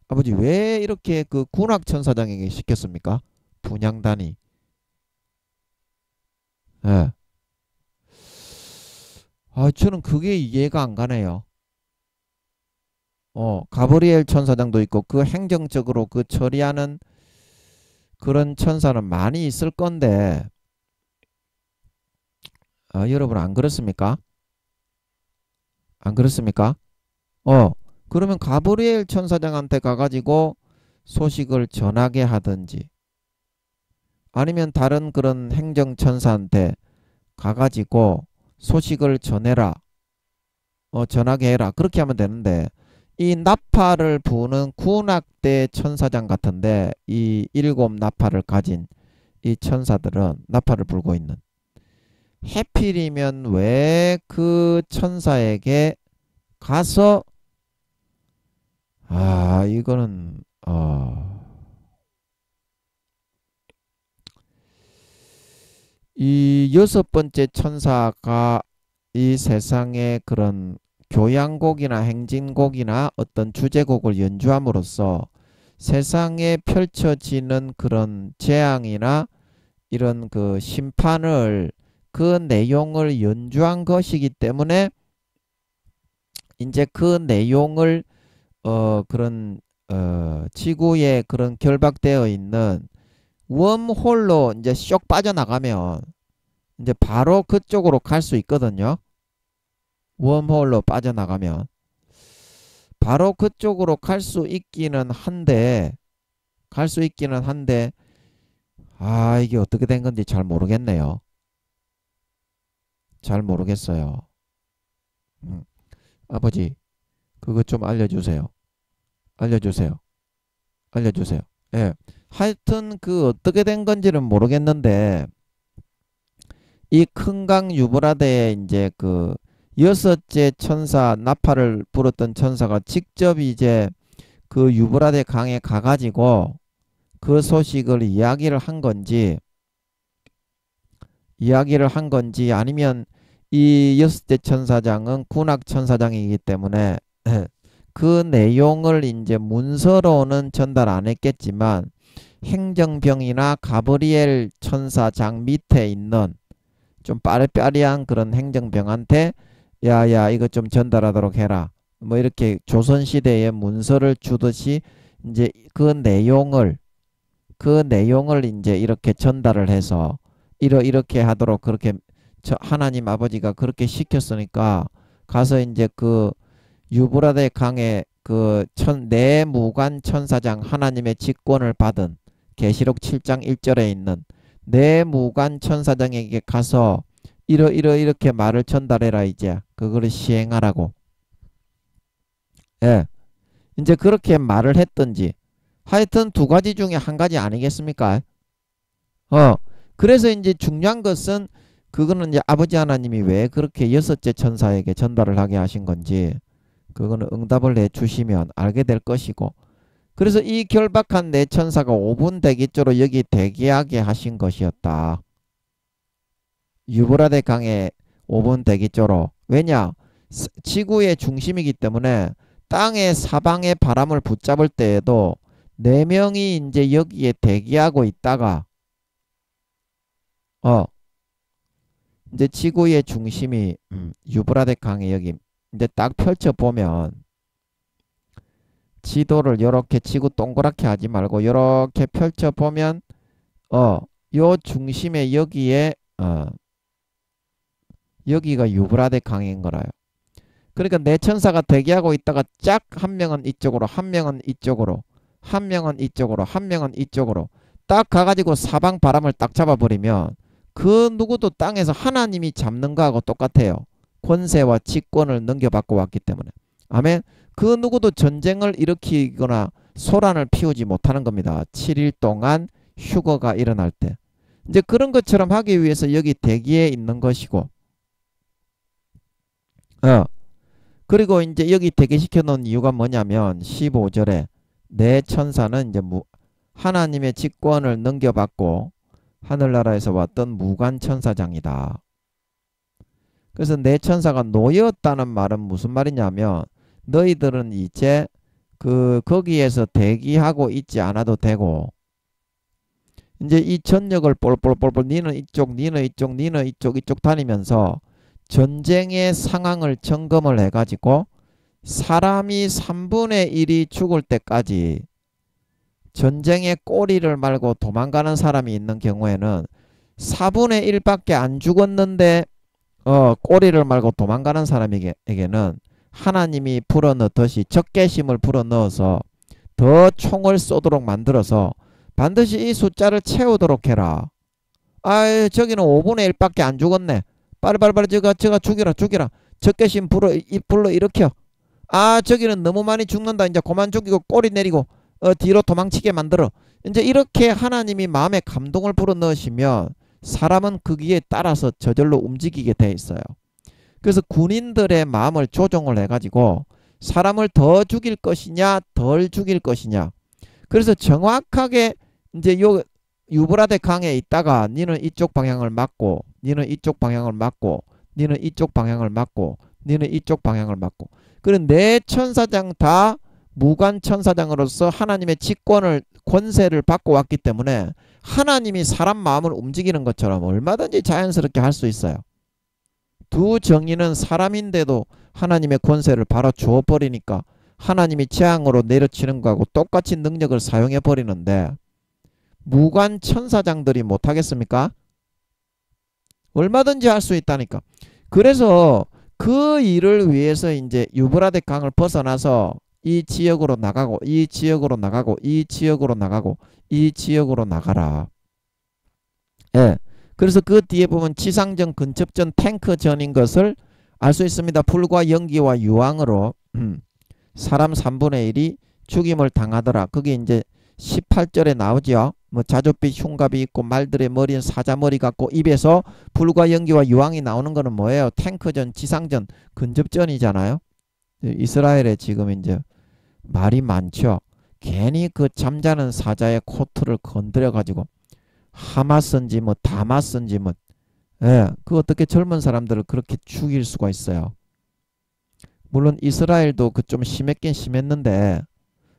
아버지 왜 이렇게 그 군악 천사장에게 시켰습니까? 분향단이. 예. 저는 그게 이해가 안 가네요. 가브리엘 천사장도 있고 그 행정적으로 그 처리하는 그런 천사는 많이 있을 건데, 여러분 안 그렇습니까? 안 그렇습니까? 그러면 가브리엘 천사장한테 가가지고 소식을 전하게 하든지, 아니면 다른 그런 행정천사한테 가가지고 소식을 전해라, 전하게 해라, 그렇게 하면 되는데, 이 나팔을 부는 군악대 천사장 같은데 이 7 나팔을 가진 이 천사들은 나팔을 불고 있는, 해필이면 왜 그 천사에게 가서 이거는 이 여섯 번째 천사가 이 세상의 그런 교향곡이나 행진곡이나 어떤 주제곡을 연주함으로써 세상에 펼쳐지는 그런 재앙이나 이런 그 심판을 그 내용을 연주한 것이기 때문에 이제 그 내용을 그런 지구에 그런 결박되어 있는 웜홀로 이제 쏙 빠져나가면 이제 바로 그쪽으로 갈 수 있거든요. 웜홀로 빠져나가면 바로 그쪽으로 갈 수 있기는 한데 이게 어떻게 된 건지 잘 모르겠네요. 잘 모르겠어요. 아버지, 그거 좀 알려주세요. 알려주세요. 알려주세요. 예. 하여튼 그 어떻게 된 건지는 모르겠는데 이 큰 강 유브라데에 이제 그 여섯째 천사 나팔을 불었던 천사가 직접 이제 그 유브라데 강에 가가지고 그 소식을 이야기를 한 건지 아니면 이 여섯째 천사장은 군악 천사장이기 때문에 그 내용을 이제 문서로는 전달 안 했겠지만 행정병이나 가브리엘 천사장 밑에 있는 좀 빠리빠리한 그런 행정병한테 야야 이거 좀 전달하도록 해라. 뭐 이렇게 조선시대의 문서를 주듯이 이제 그 내용을 이제 이렇게 전달을 해서 이렇게 하도록 그렇게 하나님 아버지가 그렇게 시켰으니까 가서 이제 그 유브라데 강에 그 내무관 천사장 하나님의 직권을 받은 계시록 7장 1절에 있는 내무관 천사장에게 가서 이렇게 말을 전달해라. 이제 그거를 시행하라고. 예. 이제 그렇게 말을 했던지 하여튼 두 가지 중에 한 가지 아니겠습니까? 그래서 이제 중요한 것은 그거는 이제 아버지 하나님이 왜 그렇게 여섯째 천사에게 전달을 하게 하신 건지 그거는 응답을 내주시면 알게 될 것이고, 그래서 이 결박한 네 천사가 5분 대기조로 여기 대기하게 하신 것이었다. 유브라데 강의 5분 대기조로. 왜냐? 지구의 중심이기 때문에 땅의 사방의 바람을 붙잡을 때에도 4명이 이제 여기에 대기하고 있다가 이제 지구의 중심이 유브라데 강에 여기 이제 딱 펼쳐보면 지도를 이렇게 지구 동그랗게 하지 말고 이렇게 펼쳐보면 요 중심에 여기에 여기가 유브라데 강인 거라요. 그러니까 네 천사가 대기하고 있다가 쫙 한 명은 이쪽으로, 한 명은 이쪽으로, 한 명은 이쪽으로, 한 명은 이쪽으로 딱 가가지고 사방 바람을 딱 잡아버리면 그 누구도 땅에서 하나님이 잡는 거하고 똑같아요. 권세와 직권을 넘겨받고 왔기 때문에. 아멘. 그 누구도 전쟁을 일으키거나 소란을 피우지 못하는 겁니다. 7일 동안 휴거가 일어날 때. 이제 그런 것처럼 하기 위해서 여기 대기에 있는 것이고, 그리고 이제 여기 대기시켜 놓은 이유가 뭐냐면 15절에 내 천사는 이제 하나님의 직권을 넘겨받고 하늘나라에서 왔던 무관 천사장이다. 그래서 내 천사가 놓였다는 말은 무슨 말이냐면 너희들은 이제 거기에서 대기하고 있지 않아도 되고 이제 이 전역을 뻘뻘뻘뻘 니는 이쪽 다니면서 전쟁의 상황을 점검을 해가지고 사람이 3분의 1이 죽을 때까지 전쟁의 꼬리를 말고 도망가는 사람이 있는 경우에는 4분의 1밖에 안 죽었는데 꼬리를 말고 도망가는 사람에게는 하나님이 불어넣듯이 적개심을 불어넣어서 더 총을 쏘도록 만들어서 반드시 이 숫자를 채우도록 해라. 저기는 5분의 1밖에 안 죽었네. 빨리 저가 죽여라. 적개심 불러 일으켜. 저기는 너무 많이 죽는다. 이제 그만 죽이고 꼬리 내리고 뒤로 도망치게 만들어. 이제 이렇게 하나님이 마음에 감동을 불어넣으시면 사람은 거기에 따라서 저절로 움직이게 돼 있어요. 그래서 군인들의 마음을 조종을 해가지고 사람을 더 죽일 것이냐 덜 죽일 것이냐. 그래서 정확하게 이제 요 유브라데 강에 있다가 니는 이쪽 방향을 맞고 니는 이쪽 방향을 맞고 니는 이쪽 방향을 맞고 니는 이쪽 방향을 맞고, 그런 네 천사장 다 무관 천사장으로서 하나님의 직권을 권세를 받고 왔기 때문에 하나님이 사람 마음을 움직이는 것처럼 얼마든지 자연스럽게 할 수 있어요. 두 정의는 사람인데도 하나님의 권세를 바로 주어버리니까 하나님이 재앙으로 내려치는 거하고 똑같이 능력을 사용해 버리는데 무관 천사장들이 못하겠습니까? 얼마든지 할 수 있다니까. 그래서 그 일을 위해서 이제 유브라데 강을 벗어나서 이 지역으로 나가고 이 지역으로 나가고 이 지역으로 나가고 이 지역으로 나가라. 예. 그래서 그 뒤에 보면 지상전, 근접전, 탱크전인 것을 알 수 있습니다. 불과 연기와 유황으로 사람 3분의 1이 죽임을 당하더라. 그게 이제 18절에 나오죠. 뭐 자줏빛 흉갑이 있고 말들의 머리는 사자머리 같고 입에서 불과 연기와 유황이 나오는 거는 뭐예요? 탱크전, 지상전, 근접전이잖아요. 이스라엘에 지금 이제 말이 많죠. 괜히 그 잠자는 사자의 코트를 건드려 가지고 하마스인지 뭐 다마스인지 뭐, 예, 그 어떻게 젊은 사람들을 그렇게 죽일 수가 있어요. 물론 이스라엘도 그 좀 심했긴 심했는데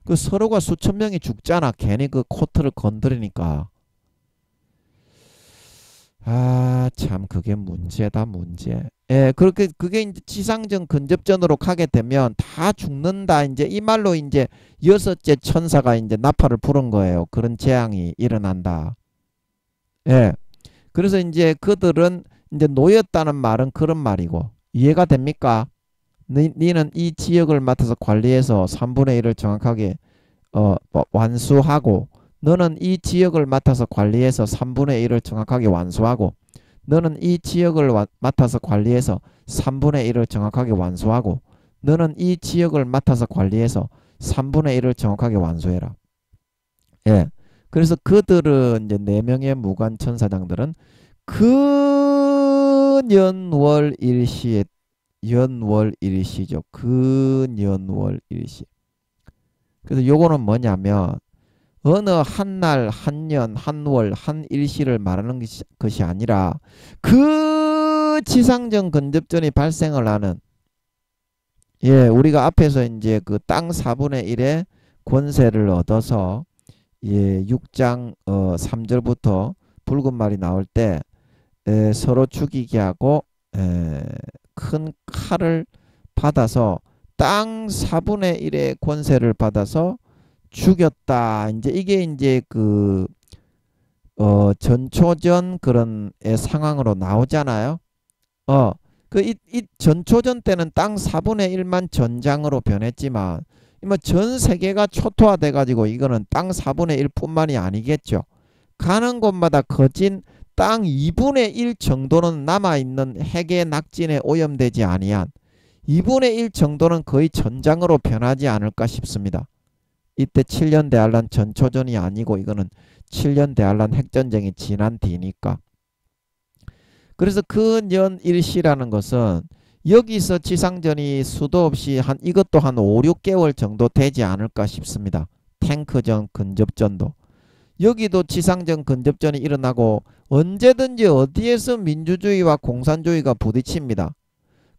그 서로가 수천 명이 죽잖아. 괜히 그 코트를 건드리니까. 아, 참 그게 문제다, 문제. 예, 그렇게 그게 이제 지상전 근접전으로 가게 되면 다 죽는다. 이제 이 말로 이제 여섯째 천사가 이제 나팔을 부른 거예요. 그런 재앙이 일어난다. 예. 그래서 이제 그들은 이제 놓였다는 말은 그런 말이고, 이해가 됩니까? 니는 이 지역을 맡아서 관리해서 3분의 1을 정확하게 완수하고, 너는 이 지역을 맡아서 관리해서 3분의 1을 정확하게 완수하고, 너는 이 지역을 맡아서 관리해서 3분의 1을 정확하게 완수하고, 너는 이 지역을 맡아서 관리해서 3분의 1을 정확하게 완수해라. 예. 그래서 그들은 이제 4명의 무관 천사장들은 근연월일시에 연월일시죠. 근연월일시. 그래서 요거는 뭐냐면 어느 한 날, 한 년, 한 월, 한 일시를 말하는 것이 아니라 그 지상전 근접전이 발생을 하는, 예, 우리가 앞에서 이제 그 땅 4분의 1의 권세를 얻어서 예, 6장 3절부터 붉은 말이 나올 때 서로 죽이게 하고 큰 칼을 받아서 땅 4분의 1의 권세를 받아서 죽였다. 이제 이게 이제 그 전초전 그런 상황으로 나오잖아요. 이 전초전 때는 땅 4분의 1만 전장으로 변했지만 뭐 전 세계가 초토화돼 가지고 이거는 땅 4분의 1뿐만이 아니겠죠. 가는 곳마다 거진 땅 2분의 1 정도는 남아있는 핵의 낙진에 오염되지 아니한 2분의 1 정도는 거의 전장으로 변하지 않을까 싶습니다. 이때 7년 대환란 전초전이 아니고 이거는 7년 대환란 핵전쟁이 지난 뒤니까. 그래서 근연일시라는 것은 여기서 지상전이 수도 없이 이것도 한 5, 6개월 정도 되지 않을까 싶습니다. 탱크전, 근접전도. 여기도 지상전, 근접전이 일어나고 언제든지 어디에서 민주주의와 공산주의가 부딪힙니다.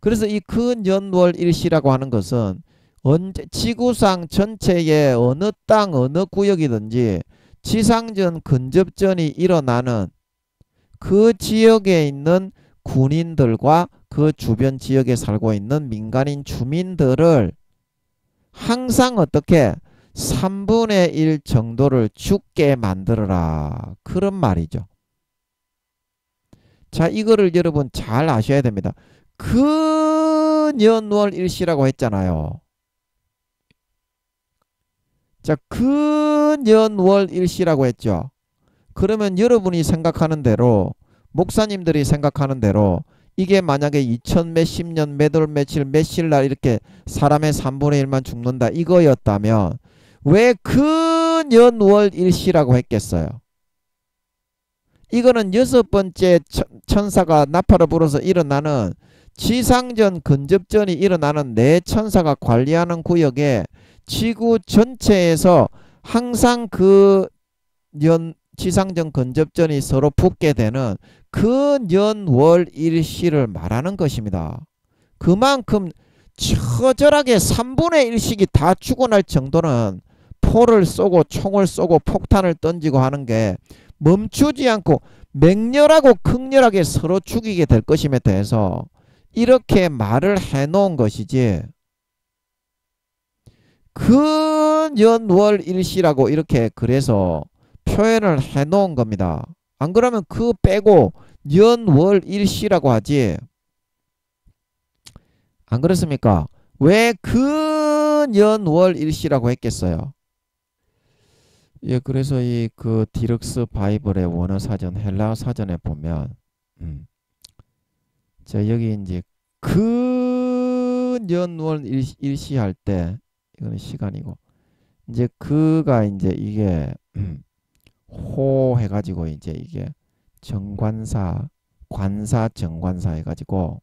그래서 이 근연월일시라고 하는 것은 지구상 전체의 어느 땅, 어느 구역이든지 지상전, 근접전이 일어나는 그 지역에 있는 군인들과 그 주변 지역에 살고 있는 민간인 주민들을 항상 어떻게 3분의 1 정도를 죽게 만들어라. 그런 말이죠. 자, 이거를 여러분 잘 아셔야 됩니다. 근연월일시라고 했잖아요. 자, 근연월일시라고 했죠. 그러면 여러분이 생각하는 대로, 목사님들이 생각하는 대로 이게 만약에 2000 몇십 년 몇 월 며칠 몇일 날 이렇게 사람의 3분의 1만 죽는다 이거였다면 왜 근연월일시라고 했겠어요? 이거는 6번째 천사가 나팔을 불어서 일어나는 지상전 근접전이 일어나는 내 천사가 관리하는 구역에 지구 전체에서 항상 그 지상전 근접전이 서로 붙게 되는 그 년, 월, 일시를 말하는 것입니다. 그만큼 처절하게 3분의 1씩이 다 죽어날 정도는 포를 쏘고 총을 쏘고 폭탄을 던지고 하는 게 멈추지 않고 맹렬하고 극렬하게 서로 죽이게 될 것임에 대해서 이렇게 말을 해놓은 것이지, 그 년, 월, 일시라고 이렇게 그래서 표현을 해놓은 겁니다. 안 그러면 그 빼고 년, 월, 일시라고 하지. 안 그렇습니까? 왜 그 년, 월, 일시라고 했겠어요? 예, 그래서 이 그 디럭스 바이블의 원어 사전, 헬라어 사전에 보면, 자, 여기 이제 그 년, 월, 일시 할 때, 이거는 시간이고, 이제 그가 이제 이게, 호 해가지고 이제 이게 정관사, 관사, 정관사 해가지고,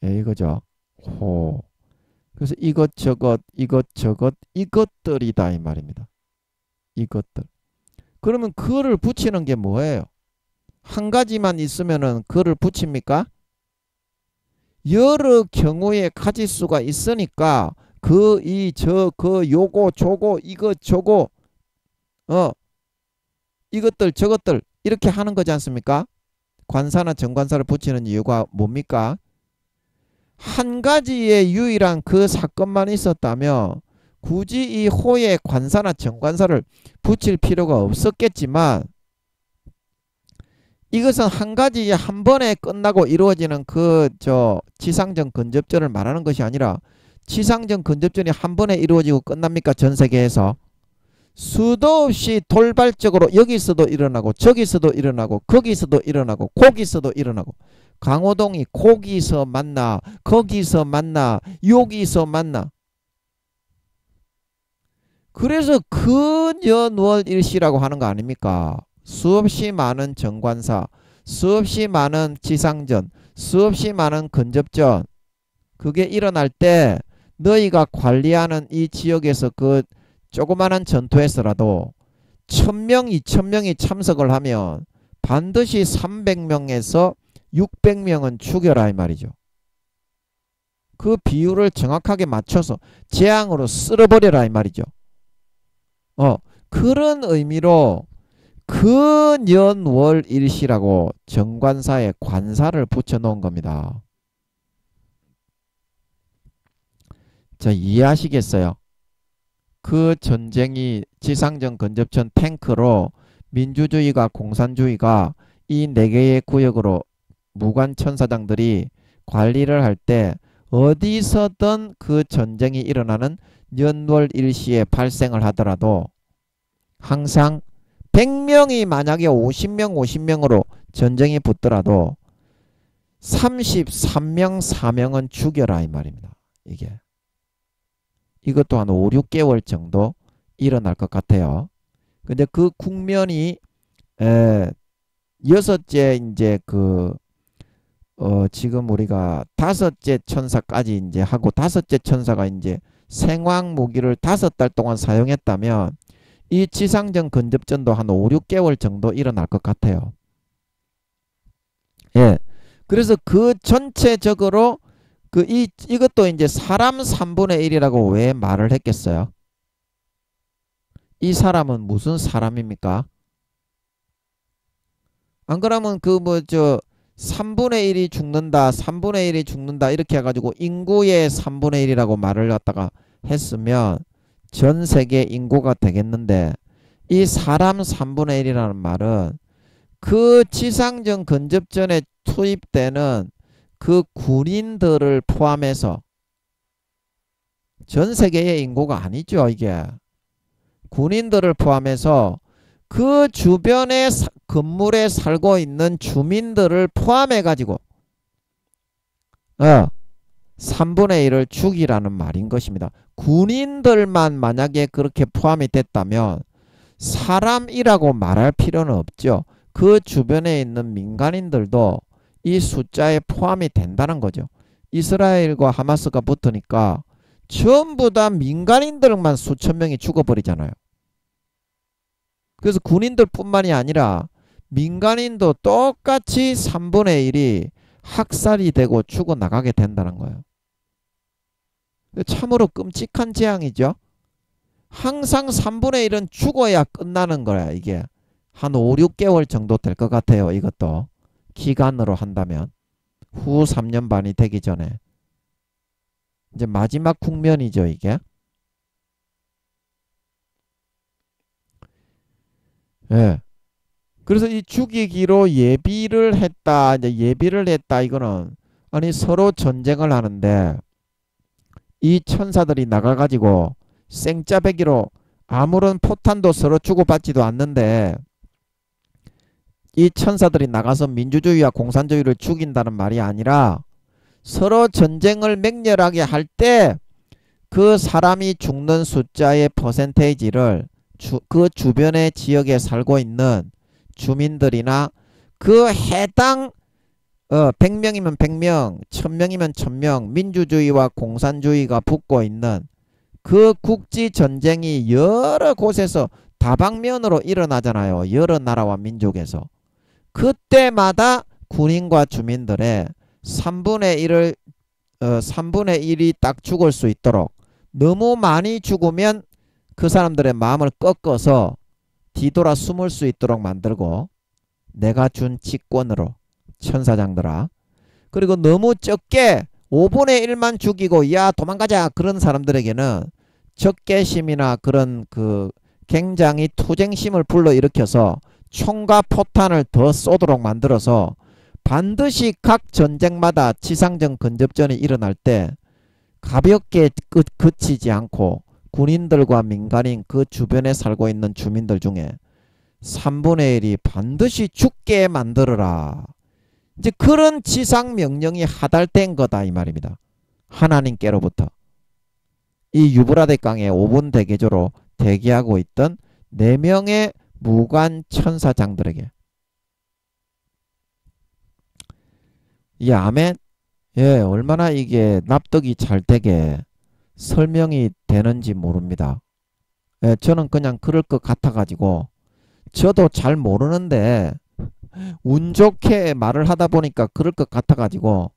예, 이거죠. 호. 그래서 이것저것 이것들이다 이 말입니다. 이것들. 그러면 그를 붙이는 게 뭐예요? 한 가지만 있으면은 그를 붙입니까? 여러 경우의 가지수가 있으니까 그 요거 저거 이거 저거 이것들 저것들 이렇게 하는 거지 않습니까? 관사나 정관사를 붙이는 이유가 뭡니까? 한 가지의 유일한 그 사건만 있었다면 굳이 이 호의 관사나 정관사를 붙일 필요가 없었겠지만, 이것은 한 가지 한 번에 끝나고 이루어지는 그 지상전 근접전을 말하는 것이 아니라, 지상전 근접전이 한 번에 이루어지고 끝납니까? 전 세계에서 수도 없이 돌발적으로 여기서도 일어나고 저기서도 일어나고 거기서도 일어나고 거기서도 일어나고, 강호동이 거기서 만나 거기서 만나 여기서 만나. 그래서 그 년, 월, 일시라고 하는 거 아닙니까? 수없이 많은 정관사, 수없이 많은 지상전, 수없이 많은 근접전, 그게 일어날 때 너희가 관리하는 이 지역에서 그 조그마한 전투에서라도 1000명, 2000명이 참석을 하면 반드시 300명에서 600명은 죽여라 이 말이죠. 그 비율을 정확하게 맞춰서 재앙으로 쓸어버려라 이 말이죠. 그런 의미로 그 년, 월, 일시라고 정관사에 관사를 붙여놓은 겁니다. 자, 이해하시겠어요? 그 전쟁이 지상전 근접전 탱크로 민주주의가 공산주의가 이 4개의 구역으로 무관천사장들이 관리를 할 때 어디서든 그 전쟁이 일어나는 년월일시에 발생을 하더라도 항상 100명이 만약에 50명으로 전쟁이 붙더라도 33명 4명은 죽여라 이 말입니다. 이것도 한 5, 6개월 정도 일어날 것 같아요. 근데 그 국면이 여섯째 이제 지금 우리가 5째 천사까지 이제 하고 5째 천사가 이제 생황 무기를 5달 동안 사용했다면 이 지상전 근접전도 한 5, 6개월 정도 일어날 것 같아요. 예. 그래서 그 전체적으로 이것도 이제 사람 3분의 1이라고 왜 말을 했겠어요? 이 사람은 무슨 사람입니까? 안 그러면 3분의 1이 죽는다, 3분의 1이 죽는다 이렇게 해가지고 인구의 3분의 1이라고 말을 갖다가 했으면 전 세계 인구가 되겠는데, 이 사람 3분의 1이라는 말은 그 지상전 근접전에 투입되는 그 군인들을 포함해서 전 세계의 인구가 아니죠. 이게 군인들을 포함해서 그 주변의 건물에 살고 있는 주민들을 포함해 가지고 3분의 1을 죽이라는 말인 것입니다. 군인들만 만약에 그렇게 포함이 됐다면 사람이라고 말할 필요는 없죠. 그 주변에 있는 민간인들도 이 숫자에 포함이 된다는 거죠. 이스라엘과 하마스가 붙으니까 전부 다 민간인들만 수천 명이 죽어버리잖아요. 그래서 군인들뿐만이 아니라 민간인도 똑같이 3분의 1이 학살이 되고 죽어나가게 된다는 거예요. 참으로 끔찍한 재앙이죠. 항상 3분의 1은 죽어야 끝나는 거야. 이게 한 5, 6개월 정도 될 것 같아요. 이것도 기간으로 한다면 후 3년 반이 되기 전에 이제 마지막 국면이죠. 이게 예. 그래서 이 죽이기로 예비를 했다. 이제 예비를 했다. 이거는 아니 서로 전쟁을 하는데 이 천사들이 나가가지고 생짜배기로 아무런 포탄도 서로 주고받지도 않는데 이 천사들이 나가서 민주주의와 공산주의를 죽인다는 말이 아니라 서로 전쟁을 맹렬하게 할 때 그 사람이 죽는 숫자의 퍼센테이지를 그 주변의 지역에 살고 있는 주민들이나 그 해당 100명이면 100명, 1000명이면 1000명 민주주의와 공산주의가 붙고 있는 그 국지전쟁이 여러 곳에서 다방면으로 일어나잖아요. 여러 나라와 민족에서. 그때마다 군인과 주민들의 3분의 1이 딱 죽을 수 있도록 너무 많이 죽으면 그 사람들의 마음을 꺾어서 뒤돌아 숨을 수 있도록 만들고 내가 준 직권으로 천사장들아. 그리고 너무 적게 5분의 1만 죽이고 야 도망가자 그런 사람들에게는 적개심이나 그런 그 굉장히 투쟁심을 불러일으켜서 총과 포탄을 더 쏘도록 만들어서 반드시 각 전쟁마다 지상전 근접전이 일어날 때 가볍게 그치지 않고 군인들과 민간인 그 주변에 살고 있는 주민들 중에 3분의 1이 반드시 죽게 만들어라. 이제 그런 지상 명령이 하달된 거다 이 말입니다. 하나님께로부터. 이 유브라데 강의 5분 대계조로 대기하고 있던 4명의 무관 천사장들에게. 예, 아멘. 예, 얼마나 이게 납득이 잘 되게 설명이 되는지 모릅니다. 예, 저는 그냥 그럴 것 같아가지고 저도 잘 모르는데 운 좋게 말을 하다 보니까 그럴 것 같아가지고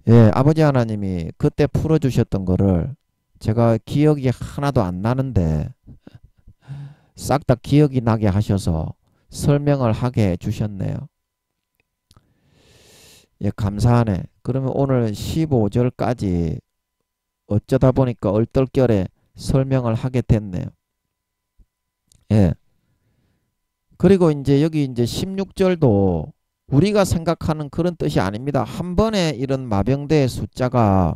예, 아버지 하나님이 그때 풀어주셨던 거를 제가 기억이 하나도 안 나는데 싹 다 기억이 나게 하셔서 설명을 하게 해주셨네요. 예, 감사하네. 그러면 오늘 15절까지 어쩌다 보니까 얼떨결에 설명을 하게 됐네요. 예. 그리고 이제 여기 이제 16절도 우리가 생각하는 그런 뜻이 아닙니다. 한 번에 이런 마병대의 숫자가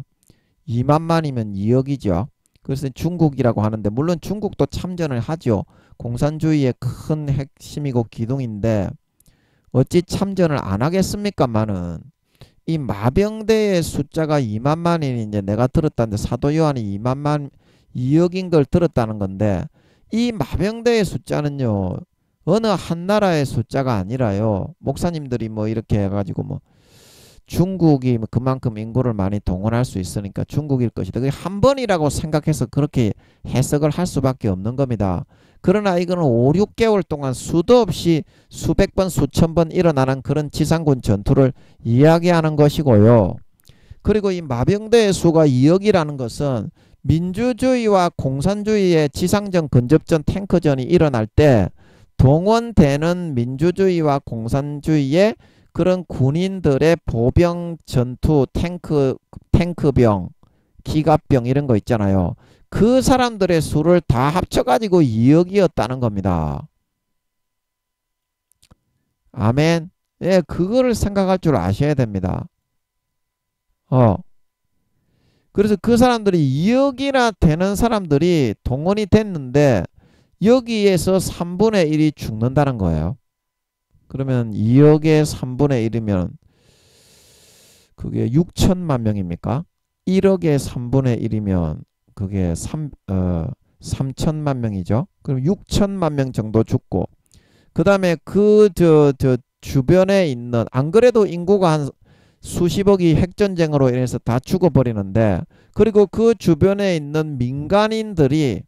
2만만이면 2억이죠. 그래서 중국이라고 하는데 물론 중국도 참전을 하죠. 공산주의의 큰 핵심이고 기둥인데 어찌 참전을 안 하겠습니까마는 이 마병대의 숫자가 2만만이 이제 내가 들었다는데 사도 요한이 2억인 걸 들었다는 건데 이 마병대의 숫자는요 어느 한 나라의 숫자가 아니라요 목사님들이 뭐 이렇게 해가지고 뭐 중국이 그만큼 인구를 많이 동원할 수 있으니까 중국일 것이다. 그게 한 번이라고 생각해서 그렇게 해석을 할 수밖에 없는 겁니다. 그러나 이거는 5, 6개월 동안 수도 없이 수백 번, 수천 번 일어나는 그런 지상군 전투를 이야기하는 것이고요. 그리고 이 마병대의 수가 2억이라는 것은 민주주의와 공산주의의 지상전, 근접전, 탱크전이 일어날 때 동원되는 민주주의와 공산주의의 그런 군인들의 보병 전투 탱크병 기갑병 이런 거 있잖아요. 그 사람들의 수를 다 합쳐가지고 2억이었다는 겁니다. 아멘. 예, 그거를 생각할 줄 아셔야 됩니다. 그래서 그 사람들이 2억이나 되는 사람들이 동원이 됐는데 여기에서 3분의 1이 죽는다는 거예요. 그러면 2억의 3분의 1이면 그게 6천만 명입니까? 1억의 3분의 1이면 그게 3천만 명이죠. 그럼 6천만 명 정도 죽고 그 다음에 그 주변에 있는, 안 그래도 인구가 한 수십억이 핵전쟁으로 인해서 다 죽어버리는데, 그리고 그 주변에 있는 민간인들이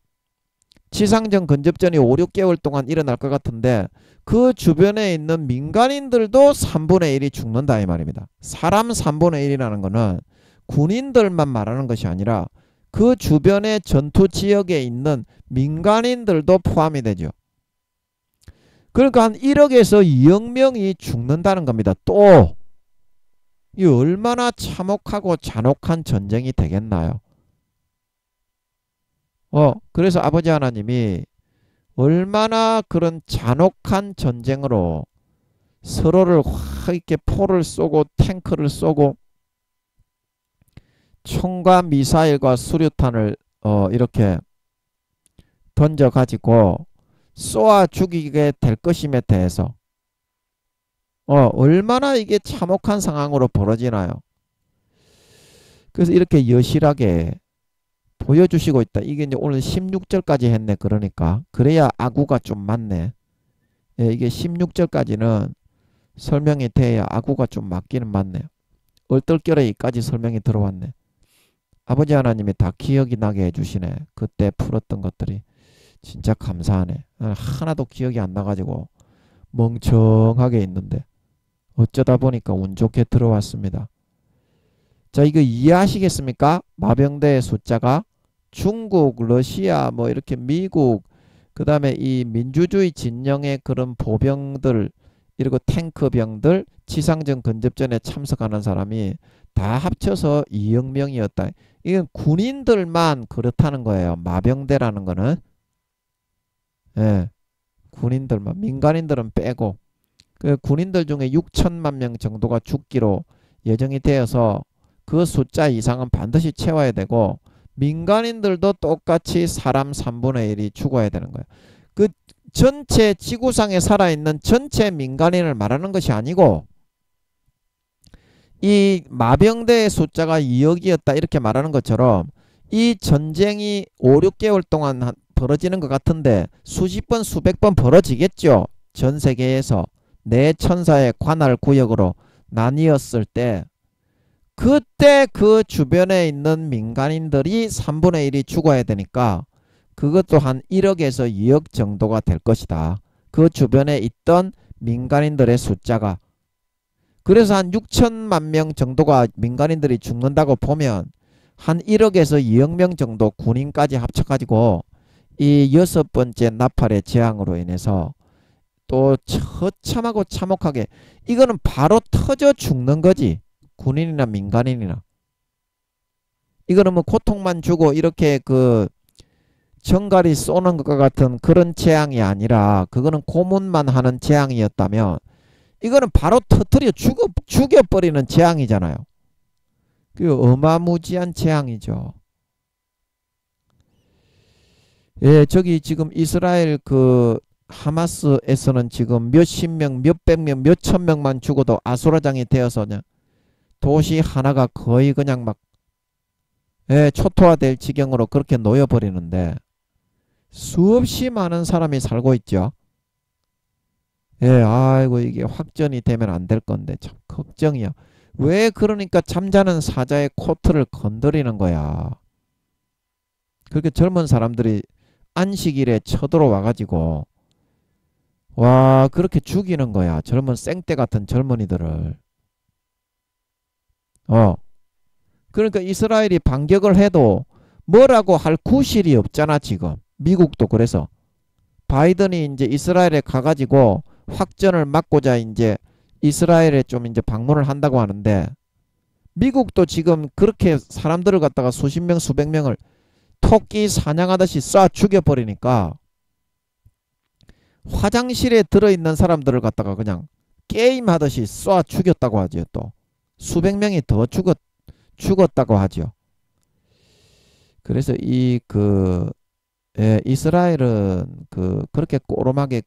지상전 근접전이 5, 6개월 동안 일어날 것 같은데 그 주변에 있는 민간인들도 3분의 1이 죽는다 이 말입니다. 사람 3분의 1이라는 거는 군인들만 말하는 것이 아니라 그 주변의 전투 지역에 있는 민간인들도 포함이 되죠. 그러니까 한 1억에서 2억 명이 죽는다는 겁니다. 또 이 얼마나 참혹하고 잔혹한 전쟁이 되겠나요? 그래서 아버지 하나님이 얼마나 그런 잔혹한 전쟁으로 서로를 확 이렇게 포를 쏘고 탱크를 쏘고 총과 미사일과 수류탄을 이렇게 던져 가지고 쏘아 죽이게 될 것임에 대해서 얼마나 이게 참혹한 상황으로 벌어지나요? 그래서 이렇게 여실하게 보여주시고 있다. 이게 이제 오늘 16절까지 했네. 그러니까 그래야 아구가 좀 맞네. 예, 이게 16절까지는 설명이 돼야 아구가 좀 맞기는 맞네요. 얼떨결에까지 설명이 들어왔네. 아버지 하나님이 다 기억이 나게 해주시네. 그때 풀었던 것들이 진짜 감사하네. 하나도 기억이 안 나가지고 멍청하게 있는데 어쩌다 보니까 운 좋게 들어왔습니다. 자, 이거 이해하시겠습니까? 마병대의 숫자가 중국, 러시아, 뭐 이렇게 미국, 그 다음에 이 민주주의 진영의 그런 보병들, 이리고 탱크병들, 지상전 근접전에 참석하는 사람이 다 합쳐서 2억 명이었다. 이건 군인들만 그렇다는 거예요. 마병대라는 거는. 예, 군인들만, 민간인들은 빼고. 그 군인들 중에 6천만 명 정도가 죽기로 예정이 되어서 그 숫자 이상은 반드시 채워야 되고 민간인들도 똑같이 사람 3분의 1이 죽어야 되는 거예요. 그 전체 지구상에 살아있는 전체 민간인을 말하는 것이 아니고 이 마병대의 숫자가 2억이었다 이렇게 말하는 것처럼 이 전쟁이 5, 6개월 동안 벌어지는 것 같은데 수십 번 수백 번 벌어지겠죠. 전 세계에서 내 천사의 관할 구역으로 나뉘었을 때 그때 그 주변에 있는 민간인들이 3분의 1이 죽어야 되니까 그것도 한 1억에서 2억 정도가 될 것이다. 그 주변에 있던 민간인들의 숫자가. 그래서 한 6천만 명 정도가 민간인들이 죽는다고 보면 한 1억에서 2억 명 정도 군인까지 합쳐가지고 이 6번째 나팔의 재앙으로 인해서 또 처참하고 참혹하게 이거는 바로 터져 죽는 거지. 군인이나 민간인이나. 이거는 뭐 고통만 주고 이렇게 그 정갈이 쏘는 것과 같은 그런 재앙이 아니라 그거는 고문만 하는 재앙이었다면 이거는 바로 터뜨려 죽여버리는 재앙이잖아요. 그 어마무지한 재앙이죠. 예, 저기 지금 이스라엘 그 하마스에서는 지금 몇십 명, 몇백 명, 몇천 명만 죽어도 아수라장이 되어서 그냥 도시 하나가 거의 그냥 막 초토화될 지경으로 그렇게 놓여버리는데 수없이 많은 사람이 살고 있죠. 예, 아이고 이게 확전이 되면 안 될 건데 참 걱정이야. 왜 그러니까 잠자는 사자의 코트를 건드리는 거야. 그렇게 젊은 사람들이 안식일에 쳐들어와 가지고 와 그렇게 죽이는 거야. 젊은 생떼 같은 젊은이들을. 그러니까 이스라엘이 반격을 해도 뭐라고 할 구실이 없잖아 지금. 미국도 그래서 바이든이 이제 이스라엘에 가가지고 확전을 막고자 이제 이스라엘에 좀 이제 방문을 한다고 하는데 미국도 지금 그렇게 사람들을 갖다가 수십 명 수백 명을 토끼 사냥하듯이 쏴 죽여버리니까 화장실에 들어있는 사람들을 갖다가 그냥 게임하듯이 쏴 죽였다고 하죠. 또 수백 명이 더 죽었다고 하죠. 그래서 이스라엘은 그렇게 꼬름하게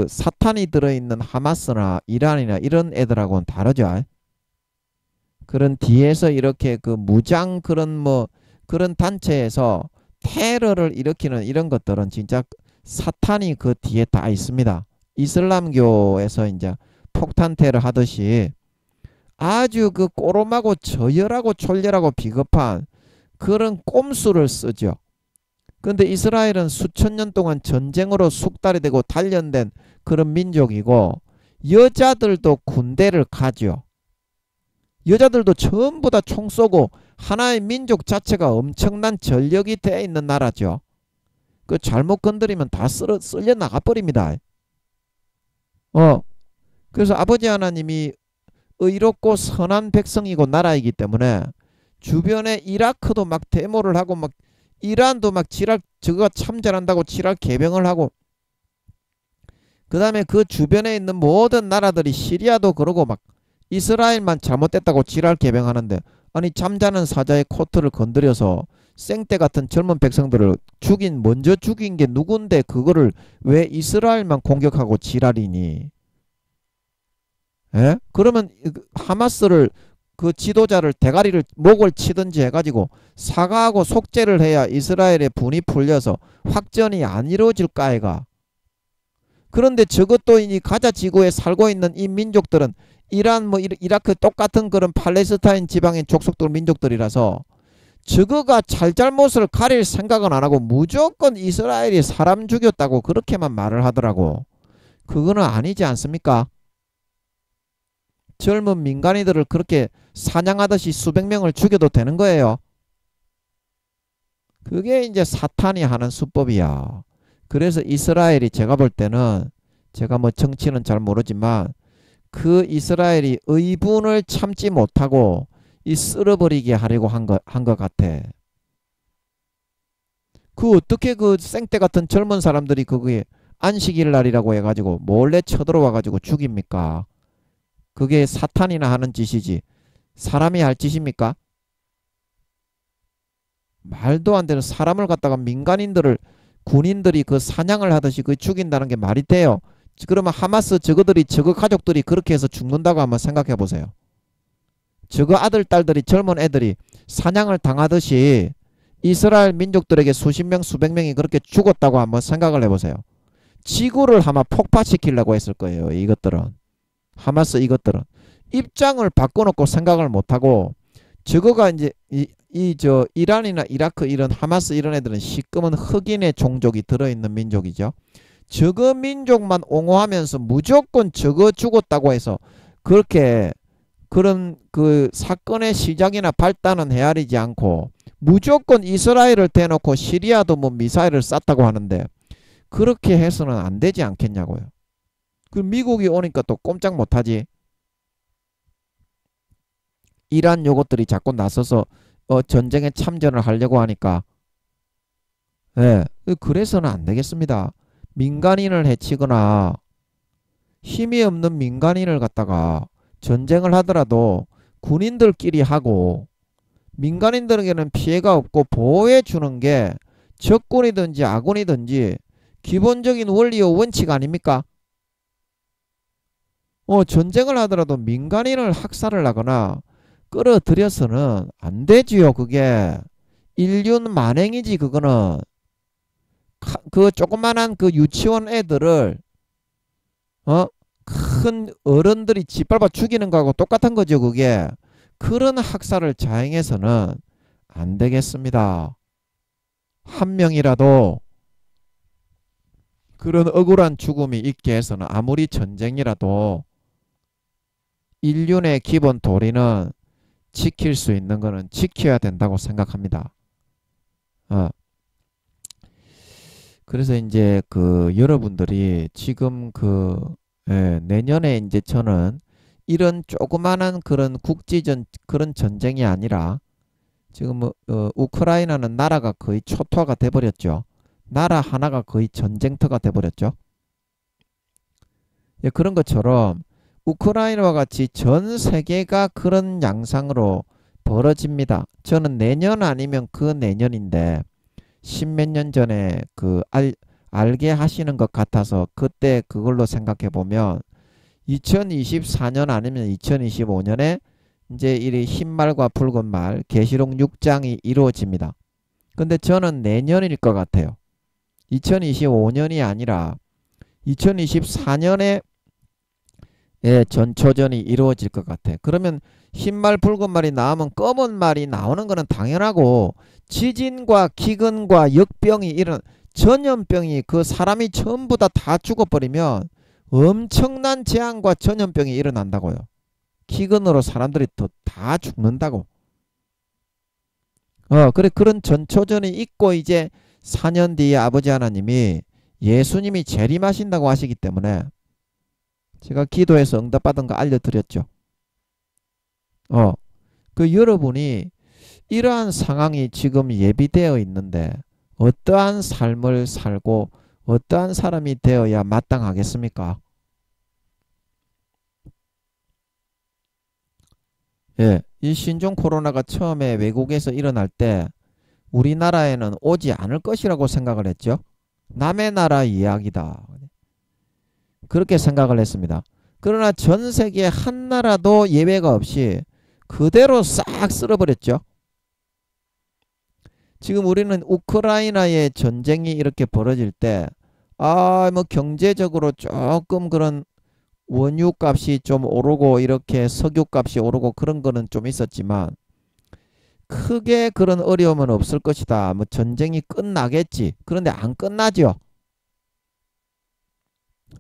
사탄이 들어있는 하마스나 이란이나 이런 애들하고는 다르죠. 그런 뒤에서 이렇게 무장 그런 단체에서 테러를 일으키는 이런 것들은 진짜 사탄이 그 뒤에 다 있습니다. 이슬람교에서 이제 폭탄테러 하듯이 아주 그 꼬롬하고 저열하고 졸렬하고 비겁한 그런 꼼수를 쓰죠. 그런데 이스라엘은 수천 년 동안 전쟁으로 숙달이 되고 단련된 그런 민족이고 여자들도 군대를 가죠. 여자들도 전부 다 총 쏘고 하나의 민족 자체가 엄청난 전력이 되어 있는 나라죠. 그 잘못 건드리면 다 쓸려 나가버립니다. 그래서 아버지 하나님이 의롭고 선한 백성이고 나라이기 때문에 주변에 이라크도 막 데모를 하고 막 이란도 막 지랄 저거가 참 잘한다고 지랄 개병을 하고 그 다음에 그 주변에 있는 모든 나라들이 시리아도 그러고 막 이스라엘만 잘못됐다고 지랄 개병하는데 아니 잠자는 사자의 코트를 건드려서 생떼 같은 젊은 백성들을 먼저 죽인 게 누군데 그거를 왜 이스라엘만 공격하고 지랄이니? 예? 그러면 하마스를 그 지도자를 대가리를 목을 치든지 해가지고 사과하고 속죄를 해야 이스라엘의 분이 풀려서 확전이 안 이루어질까 아이가. 그런데 저것도 이 가자 지구에 살고 있는 이 민족들은 이란 뭐 이라크 똑같은 그런 팔레스타인 지방의 족속들 민족들이라서 저거가 잘잘못을 가릴 생각은 안 하고 무조건 이스라엘이 사람 죽였다고 그렇게만 말을 하더라고. 그거는 아니지 않습니까? 젊은 민간인들을 그렇게 사냥하듯이 수백 명을 죽여도 되는 거예요. 그게 이제 사탄이 하는 수법이야. 그래서 이스라엘이 제가 볼 때는 제가 뭐 정치는 잘 모르지만 그 이스라엘이 의분을 참지 못하고 이 쓸어버리게 하려고 한 것 같아. 그 어떻게 그 생떼 같은 젊은 사람들이 그게 안식일 날이라고 해가지고 몰래 쳐들어와가지고 죽입니까? 그게 사탄이나 하는 짓이지 사람이 할 짓입니까? 말도 안 되는 사람을 갖다가 민간인들을 군인들이 그 사냥을 하듯이 그 죽인다는 게 말이 돼요? 그러면 하마스 저거 가족들이 그렇게 해서 죽는다고 한번 생각해 보세요. 저거 아들 딸들이 젊은 애들이 사냥을 당하듯이 이스라엘 민족들에게 수십 명 수백 명이 그렇게 죽었다고 한번 생각을 해보세요. 지구를 아마 폭파시키려고 했을 거예요. 이것들은 하마스 이것들은 입장을 바꿔놓고 생각을 못하고 저거가 이제 저 이란이나 이라크 이런 하마스 이런 애들은 시꺼먼 흑인의 종족이 들어있는 민족이죠. 저거 민족만 옹호하면서 무조건 저거 죽었다고 해서 그렇게 그런 그 사건의 시작이나 발단은 헤아리지 않고 무조건 이스라엘을 대놓고 시리아도 뭐 미사일을 쐈다고 하는데 그렇게 해서는 안 되지 않겠냐고요. 그 미국이 오니까 또 꼼짝 못하지. 이란 요것들이 자꾸 나서서 전쟁에 참전을 하려고 하니까 예, 그래서는 안 되겠습니다. 민간인을 해치거나 힘이 없는 민간인을 갖다가 전쟁을 하더라도 군인들끼리 하고 민간인들에게는 피해가 없고 보호해 주는 게 적군이든지 아군이든지 기본적인 원리와 원칙 아닙니까? 전쟁을 하더라도 민간인을 학살을 하거나 끌어들여서는 안 되지요. 그게 인륜 만행이지. 그거는 그 조그만한 그 유치원 애들을 큰 어른들이 짓밟아 죽이는 거하고 똑같은 거죠. 그게 그런 학살을 자행해서는 안 되겠습니다. 한 명이라도 그런 억울한 죽음이 있게 해서는 아무리 전쟁이라도 인륜의 기본 도리는 지킬 수 있는 거는 지켜야 된다고 생각합니다. 그래서 이제 그 여러분들이 지금 내년에 이제 저는 이런 조그만한 그런 그런 전쟁이 아니라 지금 우크라이나는 나라가 거의 초토화가 돼버렸죠. 나라 하나가 거의 전쟁터가 돼버렸죠. 예, 그런 것처럼 우크라이나와 같이 전 세계가 그런 양상으로 벌어집니다. 저는 내년 아니면 그 내년인데 십몇 년 전에 알게 하시는 것 같아서 그때 그걸로 생각해 보면 2024년 아니면 2025년에 이제 이 흰말과 붉은 말 계시록 6장이 이루어집니다. 근데 저는 내년일 것 같아요. 2025년이 아니라 2024년에 전초전이 이루어질 것 같아. 그러면 흰 말 붉은 말이 나오면 검은 말이 나오는 거는 당연하고, 지진과 기근과 역병이 이런 전염병이 그 사람이 전부 다 죽어버리면 엄청난 재앙과 전염병이 일어난다고요. 기근으로 사람들이 다 죽는다고. 그래, 그런 전초전이 있고, 이제 4년 뒤에 아버지 하나님이 예수님이 재림하신다고 하시기 때문에 제가 기도해서 응답받은 거 알려드렸죠. 그 여러분이 이러한 상황이 지금 예비되어 있는데 어떠한 삶을 살고 어떠한 사람이 되어야 마땅하겠습니까? 예, 이 신종 코로나가 처음에 외국에서 일어날 때 우리나라에는 오지 않을 것이라고 생각을 했죠. 남의 나라 이야기다. 그렇게 생각을 했습니다. 그러나 전 세계 한 나라도 예외가 없이 그대로 싹 쓸어버렸죠. 지금 우리는 우크라이나의 전쟁이 이렇게 벌어질 때, 뭐 경제적으로 조금 그런 원유 값이 좀 오르고 이렇게 석유 값이 오르고 그런 거는 좀 있었지만, 크게 그런 어려움은 없을 것이다. 뭐 전쟁이 끝나겠지. 그런데 안 끝나죠.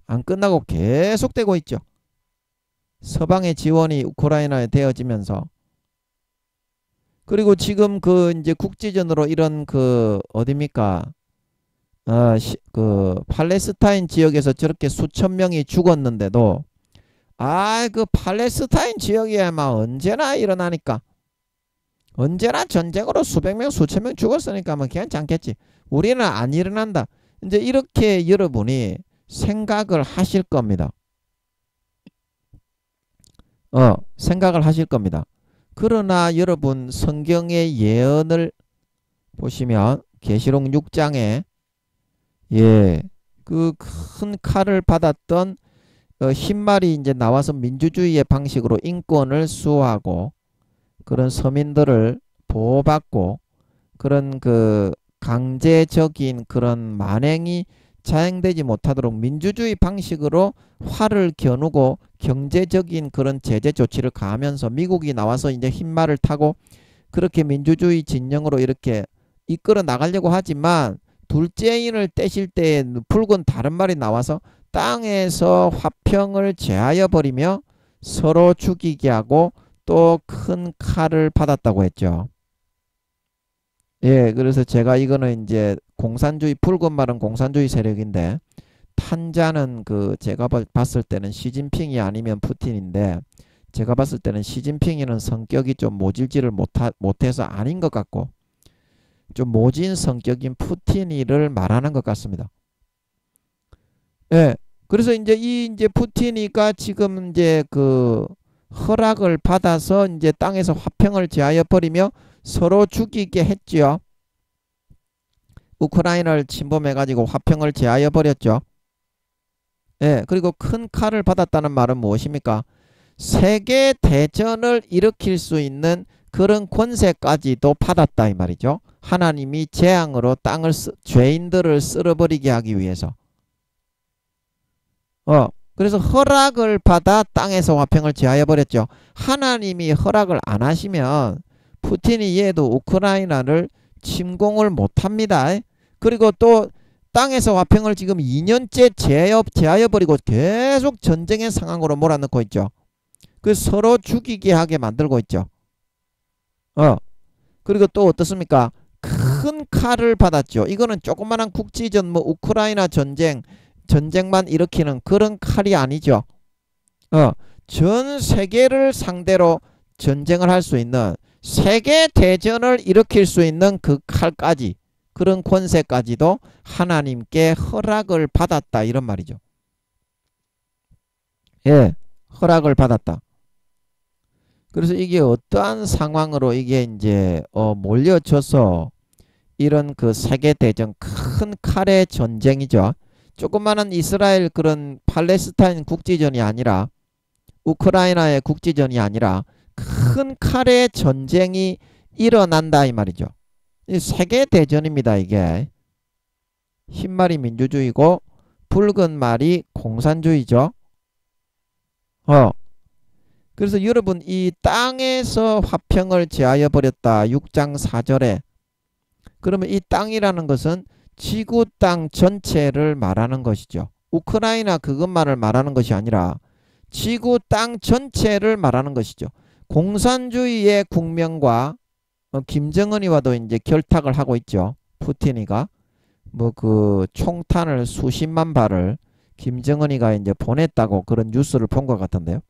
안 끝나고 계속되고 있죠. 서방의 지원이 우크라이나에 되어지면서, 그리고 지금 그 이제 국지전으로 이런 그 어디입니까? 그 팔레스타인 지역에서 저렇게 수천 명이 죽었는데도, 그 팔레스타인 지역에 막 언제나 일어나니까, 언제나 전쟁으로 수백 명 수천 명 죽었으니까 뭐 괜찮겠지. 우리는 안 일어난다. 이제 이렇게 여러분이 생각을 하실 겁니다. 생각을 하실 겁니다. 그러나 여러분, 성경의 예언을 보시면 계시록 6장에 그 큰 칼을 받았던 흰말이 이제 나와서 민주주의의 방식으로 인권을 수호하고 그런 서민들을 보호받고 그런 그 강제적인 그런 만행이 자행되지 못하도록 민주주의 방식으로 활을 겨누고 경제적인 그런 제재 조치를 가하면서 미국이 나와서 이제 흰말을 타고 그렇게 민주주의 진영으로 이렇게 이끌어 나가려고 하지만, 둘째인을 떼실 때 붉은 다른 말이 나와서 땅에서 화평을 제하여 버리며 서로 죽이게 하고 또 큰 칼을 받았다고 했죠. 그래서 제가 이거는 이제 공산주의, 붉은 말은 공산주의 세력인데, 탄자는 그 제가 봤을 때는 시진핑이 아니면 푸틴인데, 제가 봤을 때는 시진핑이는 성격이 좀 모질지를 못해서 아닌 것 같고, 좀 모진 성격인 푸틴이를 말하는 것 같습니다. 그래서 이제 푸틴이가 지금 이제 그 허락을 받아서 이제 땅에서 화평을 제하여 버리며 서로 죽이게 했죠. 우크라이나를 침범해가지고 화평을 제하여 버렸죠. 그리고 큰 칼을 받았다는 말은 무엇입니까? 세계 대전을 일으킬 수 있는 그런 권세까지도 받았다 이 말이죠. 하나님이 재앙으로 땅을 죄인들을 쓸어버리게 하기 위해서. 그래서 허락을 받아 땅에서 화평을 제하여 버렸죠. 하나님이 허락을 안 하시면 푸틴이 얘도 우크라이나를 침공을 못합니다. 그리고 또 땅에서 화평을 지금 2년째 제하여 버리고 계속 전쟁의 상황으로 몰아넣고 있죠. 그 서로 죽이게 하게 만들고 있죠. 그리고 또 어떻습니까? 큰 칼을 받았죠. 이거는 조그마한 국지전, 뭐 우크라이나 전쟁만 일으키는 그런 칼이 아니죠. 전 세계를 상대로 전쟁을 할 수 있는, 세계 대전을 일으킬 수 있는 그 칼까지, 그런 권세까지도 하나님께 허락을 받았다 이런 말이죠. 허락을 받았다. 그래서 이게 어떠한 상황으로 이게 이제 몰려져서 이런 그 세계 대전, 큰 칼의 전쟁이죠. 조그마한 이스라엘 그런 팔레스타인 국지전이 아니라, 우크라이나의 국지전이 아니라 큰 칼의 전쟁이 일어난다 이 말이죠. 세계 대전입니다 이게. 흰 말이 민주주의고 붉은 말이 공산주의죠. 그래서 여러분 이 땅에서 화평을 제하여 버렸다. 6장 4절에. 그러면 이 땅이라는 것은 지구 땅 전체를 말하는 것이죠. 우크라이나 그것만을 말하는 것이 아니라 지구 땅 전체를 말하는 것이죠. 공산주의의 국명과 김정은이와도 이제 결탁을 하고 있죠. 푸틴이가 뭐 그 총탄을 수십만 발을 김정은이가 이제 보냈다고 그런 뉴스를 본 것 같은데요.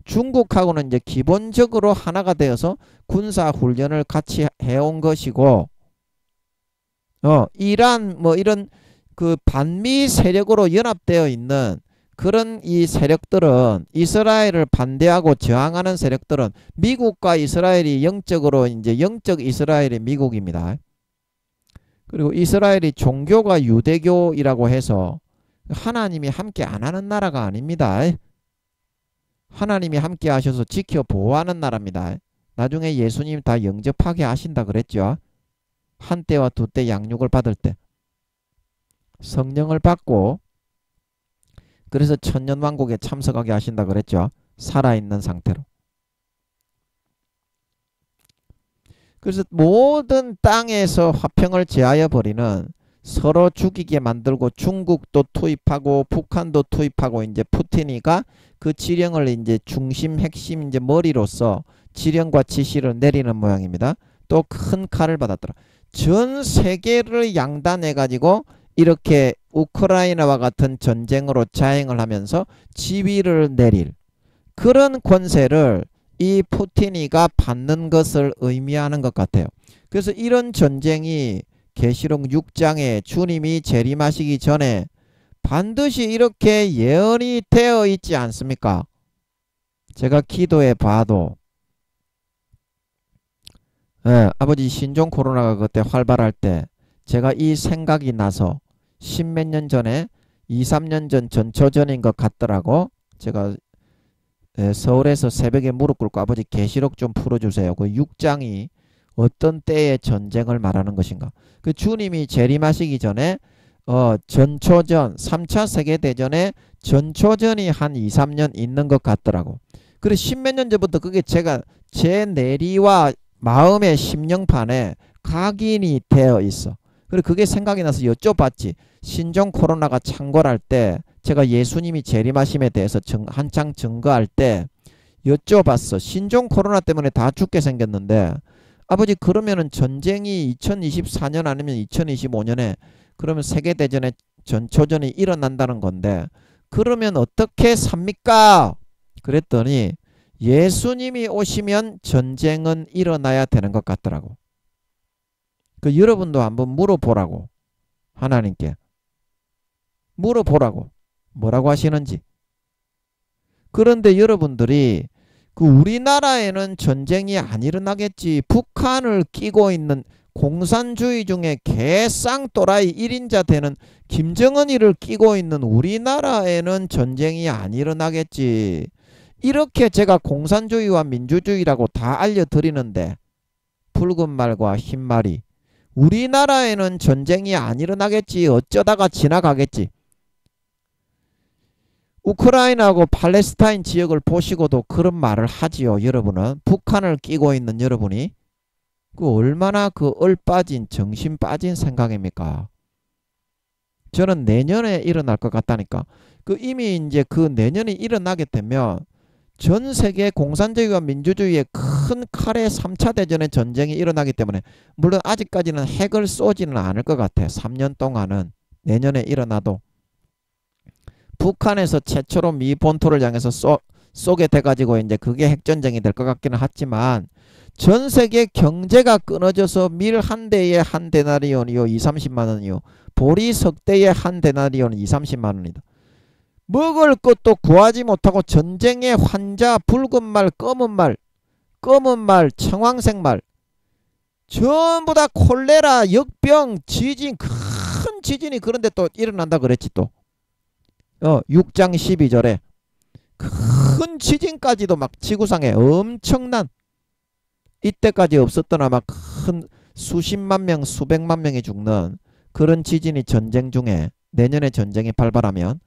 중국하고는 이제 기본적으로 하나가 되어서 군사 훈련을 같이 해온 것이고, 이란 뭐 이런 그 반미 세력으로 연합되어 있는 그런 이 세력들은 이스라엘을 반대하고 저항하는 세력들은 미국과 이스라엘이 영적으로 이제 영적 이스라엘이 미국입니다. 그리고 이스라엘이 종교가 유대교이라고 해서 하나님이 함께 안 하는 나라가 아닙니다. 하나님이 함께 하셔서 지켜 보호하는 나라입니다. 나중에 예수님 다 영접하게 하신다 그랬죠. 한 때와 두 때 양육을 받을 때 성령을 받고 그래서 천년왕국에 참석하게 하신다 그랬죠. 살아있는 상태로. 그래서 모든 땅에서 화평을 제하여 버리는 서로 죽이게 만들고 중국도 투입하고 북한도 투입하고 이제 푸틴이가 그 지령을 이제 중심 핵심 이제 머리로서 지령과 지시를 내리는 모양입니다. 또 큰 칼을 받았더라. 전 세계를 양단해 가지고 이렇게 우크라이나와 같은 전쟁으로 자행을 하면서 지휘를 내릴 그런 권세를 이 푸틴이가 받는 것을 의미하는 것 같아요. 그래서 이런 전쟁이 계시록 6장에 주님이 재림하시기 전에 반드시 이렇게 예언이 되어 있지 않습니까? 제가 기도해 봐도 아버지 신종 코로나가 그때 활발할 때 제가 이 생각이 나서 십몇 년 전에 2, 3년 전 전초전인 것 같더라고. 제가 서울에서 새벽에 무릎 꿇고 아버지 계시록 좀 풀어주세요. 그 6장이 어떤 때의 전쟁을 말하는 것인가. 그 주님이 재림하시기 전에 전초전 3차 세계대전에 전초전이 한 2, 3년 있는 것 같더라고. 그래 십몇 년 전부터 그게 제가 제 내리와 마음의 심령판에 각인이 되어 있어. 그래 그게 생각이 나서 여쭤봤지. 신종 코로나가 창궐할 때 제가 예수님이 재림하심에 대해서 한창 증거할 때 여쭤봤어. 신종 코로나 때문에 다 죽게 생겼는데 아버지 그러면은 전쟁이 2024년 아니면 2025년에 그러면 세계대전의 전초전이 일어난다는 건데 그러면 어떻게 삽니까? 그랬더니 예수님이 오시면 전쟁은 일어나야 되는 것 같더라고. 그 여러분도 한번 물어보라고. 하나님께 물어보라고. 뭐라고 하시는지. 그런데 여러분들이 그 우리나라에는 전쟁이 안 일어나겠지. 북한을 끼고 있는 공산주의 중에 개쌍또라이 1인자 되는 김정은이를 끼고 있는 우리나라에는 전쟁이 안 일어나겠지. 이렇게 제가 공산주의와 민주주의라고 다 알려드리는데 붉은 말과 흰 말이 우리나라에는 전쟁이 안 일어나겠지. 어쩌다가 지나가겠지. 우크라이나하고 팔레스타인 지역을 보시고도 그런 말을 하지요. 여러분은 북한을 끼고 있는 여러분이 그 얼마나 그 얼빠진 정신 빠진 생각입니까? 저는 내년에 일어날 것 같다니까. 그 이미 이제 그 내년이 일어나게 되면 전 세계 공산주의와 민주주의의 큰 칼의 3차 대전의 전쟁이 일어나기 때문에 물론 아직까지는 핵을 쏘지는 않을 것 같아. 3년 동안은 내년에 일어나도 북한에서 최초로 미 본토를 향해서 쏘게 돼가지고 이제 그게 핵전쟁이 될 것 같기는 하지만 전 세계 경제가 끊어져서 밀 한 대에 한 데나리온이요 2, 30만 원이요. 보리 석 대에 한 데나리온은 2, 30만 원이다. 먹을 것도 구하지 못하고 전쟁의 환자, 붉은 말, 검은 말, 청황색 말 전부 다 콜레라, 역병, 지진, 큰 지진이 그런데 또 일어난다 그랬지 또. 6장 12절에 큰 지진까지도 막 지구상에 엄청난 이때까지 없었던 아마 큰 수십만 명, 수백만 명이 죽는 그런 지진이 전쟁 중에 내년에 전쟁이 발발하면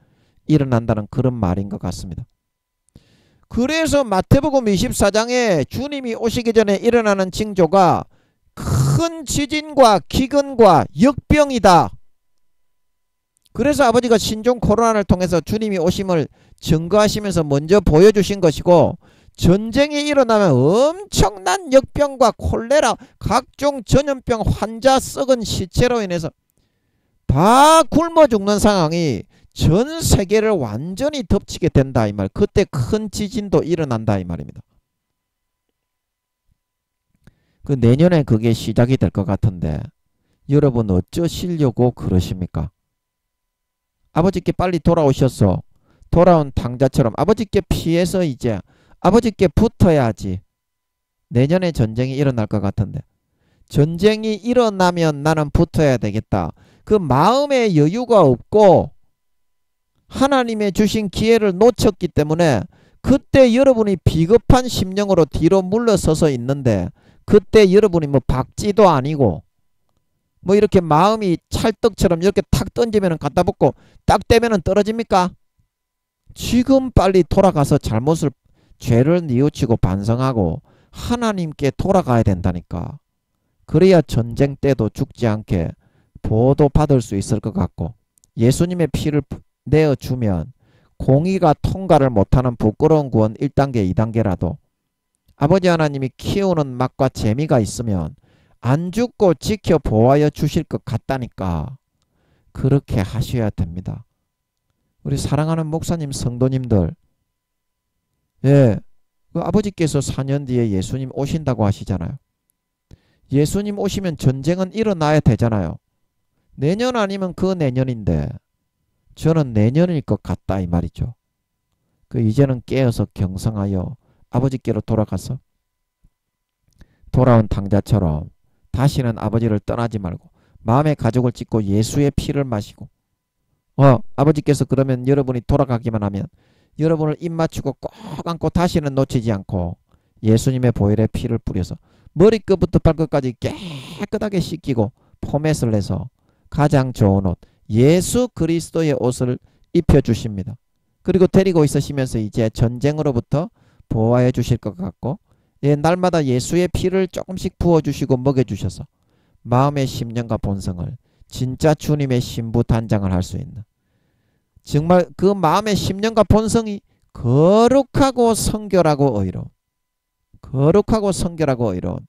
일어난다는 그런 말인 것 같습니다. 그래서 마태복음 24장에 주님이 오시기 전에 일어나는 징조가 큰 지진과 기근과 역병이다. 그래서 아버지가 신종 코로나를 통해서 주님이 오심을 증거하시면서 먼저 보여주신 것이고, 전쟁이 일어나면 엄청난 역병과 콜레라, 각종 전염병 환자 썩은 시체로 인해서 다 굶어 죽는 상황이 전 세계를 완전히 덮치게 된다 이 말. 그때 큰 지진도 일어난다 이 말입니다. 그 내년에 그게 시작이 될 것 같은데 여러분 어쩌시려고 그러십니까? 아버지께 빨리 돌아오셔서 돌아온 탕자처럼 아버지께 피해서 이제 아버지께 붙어야지. 내년에 전쟁이 일어날 것 같은데 전쟁이 일어나면 나는 붙어야 되겠다. 그 마음의 여유가 없고 하나님의 주신 기회를 놓쳤기 때문에 그때 여러분이 비겁한 심령으로 뒤로 물러서서 있는데, 그때 여러분이 뭐 박쥐도 아니고 뭐 이렇게 마음이 찰떡처럼 이렇게 탁 던지면 갖다 붙고 딱 떼면 떨어집니까? 지금 빨리 돌아가서 잘못을 죄를 뉘우치고 반성하고 하나님께 돌아가야 된다니까. 그래야 전쟁 때도 죽지 않게 보호도 받을 수 있을 것 같고, 예수님의 피를 내어주면 공의가 통과를 못하는 부끄러운 구원 1단계 2단계라도 아버지 하나님이 키우는 맛과 재미가 있으면 안 죽고 지켜 보호하여 주실 것 같다니까. 그렇게 하셔야 됩니다. 우리 사랑하는 목사님 성도님들, 예, 그 아버지께서 4년 뒤에 예수님 오신다고 하시잖아요. 예수님 오시면 전쟁은 일어나야 되잖아요. 내년 아니면 그 내년인데 저는 내년일 것 같다 이 말이죠. 그 이제는 깨어서 경성하여 아버지께로 돌아가서 돌아온 탕자처럼 다시는 아버지를 떠나지 말고 마음의 가족을 찢고 예수의 피를 마시고, 아버지께서 그러면 여러분이 돌아가기만 하면 여러분을 입 맞추고 꼭 안고 다시는 놓치지 않고 예수님의 보혈의 피를 뿌려서 머리끝부터 발끝까지 깨끗하게 씻기고 포맷을 내서 가장 좋은 옷 예수 그리스도의 옷을 입혀주십니다. 그리고 데리고 있으시면서 이제 전쟁으로부터 보호해 주실 것 같고, 날마다 예수의 피를 조금씩 부어주시고 먹여주셔서 마음의 심령과 본성을 진짜 주님의 신부 단장을 할 수 있는, 정말 그 마음의 심령과 본성이 거룩하고 성결하고 의로운, 거룩하고 성결하고 의로운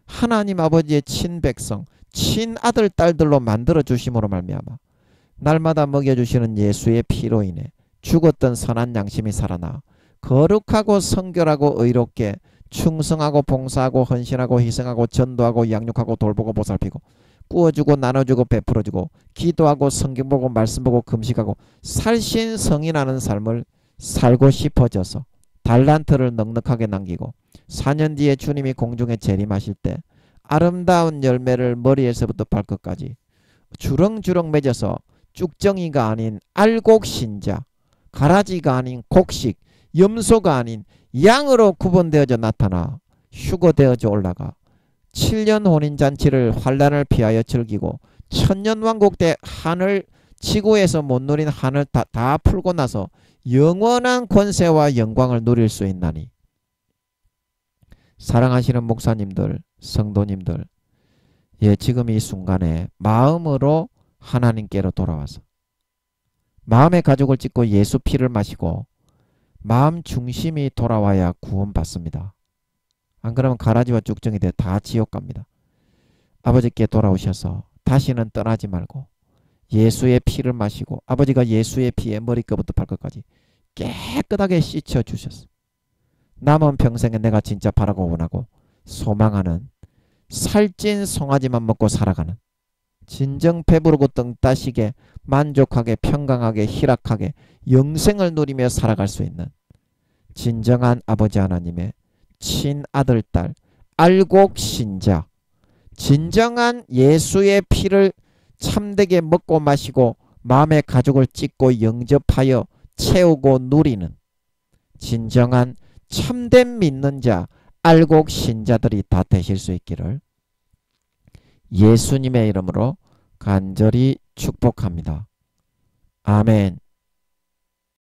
하나님 아버지의 친백성, 친아들 딸들로 만들어 주심으로 말미암아 날마다 먹여주시는 예수의 피로 인해 죽었던 선한 양심이 살아나 거룩하고 성결하고 의롭게 충성하고 봉사하고 헌신하고 희생하고 전도하고 양육하고 돌보고 보살피고 꾸어주고 나눠주고 베풀어주고 기도하고 성경 보고 말씀 보고 금식하고 살신 성인하는 삶을 살고 싶어져서 달란트를 넉넉하게 남기고 4년 뒤에 주님이 공중에 재림하실 때 아름다운 열매를 머리에서부터 발끝까지 주렁주렁 맺어서 쭉정이가 아닌 알곡신자, 가라지가 아닌 곡식, 염소가 아닌 양으로 구분되어져 나타나 휴거되어져 올라가 7년 혼인잔치를 환란을 피하여 즐기고 천년왕국 때 하늘 지구에서 못 누린 하늘 다 풀고 나서 영원한 권세와 영광을 누릴 수 있나니. 사랑하시는 목사님들, 성도님들, 지금 이 순간에 마음으로 하나님께로 돌아와서 마음의 가족을 찢고 예수 피를 마시고 마음 중심이 돌아와야 구원받습니다. 안 그러면 가라지와 쭉정이 돼 다 지옥 갑니다. 아버지께 돌아오셔서 다시는 떠나지 말고 예수의 피를 마시고 아버지가 예수의 피에 머리끝부터 발끝까지 깨끗하게 씻어주셨어. 남은 평생에 내가 진짜 바라고 원하고 소망하는 살찐 송아지만 먹고 살아가는, 진정 배부르고 등 따시게 만족하게 평강하게 희락하게 영생을 누리며 살아갈 수 있는 진정한 아버지 하나님의 친아들 딸 알곡신자, 진정한 예수의 피를 참되게 먹고 마시고 마음의 가족을 찢고 영접하여 채우고 누리는 진정한 참된 믿는 자 알곡신자들이 다 되실 수 있기를 예수님의 이름으로 간절히 축복합니다. 아멘.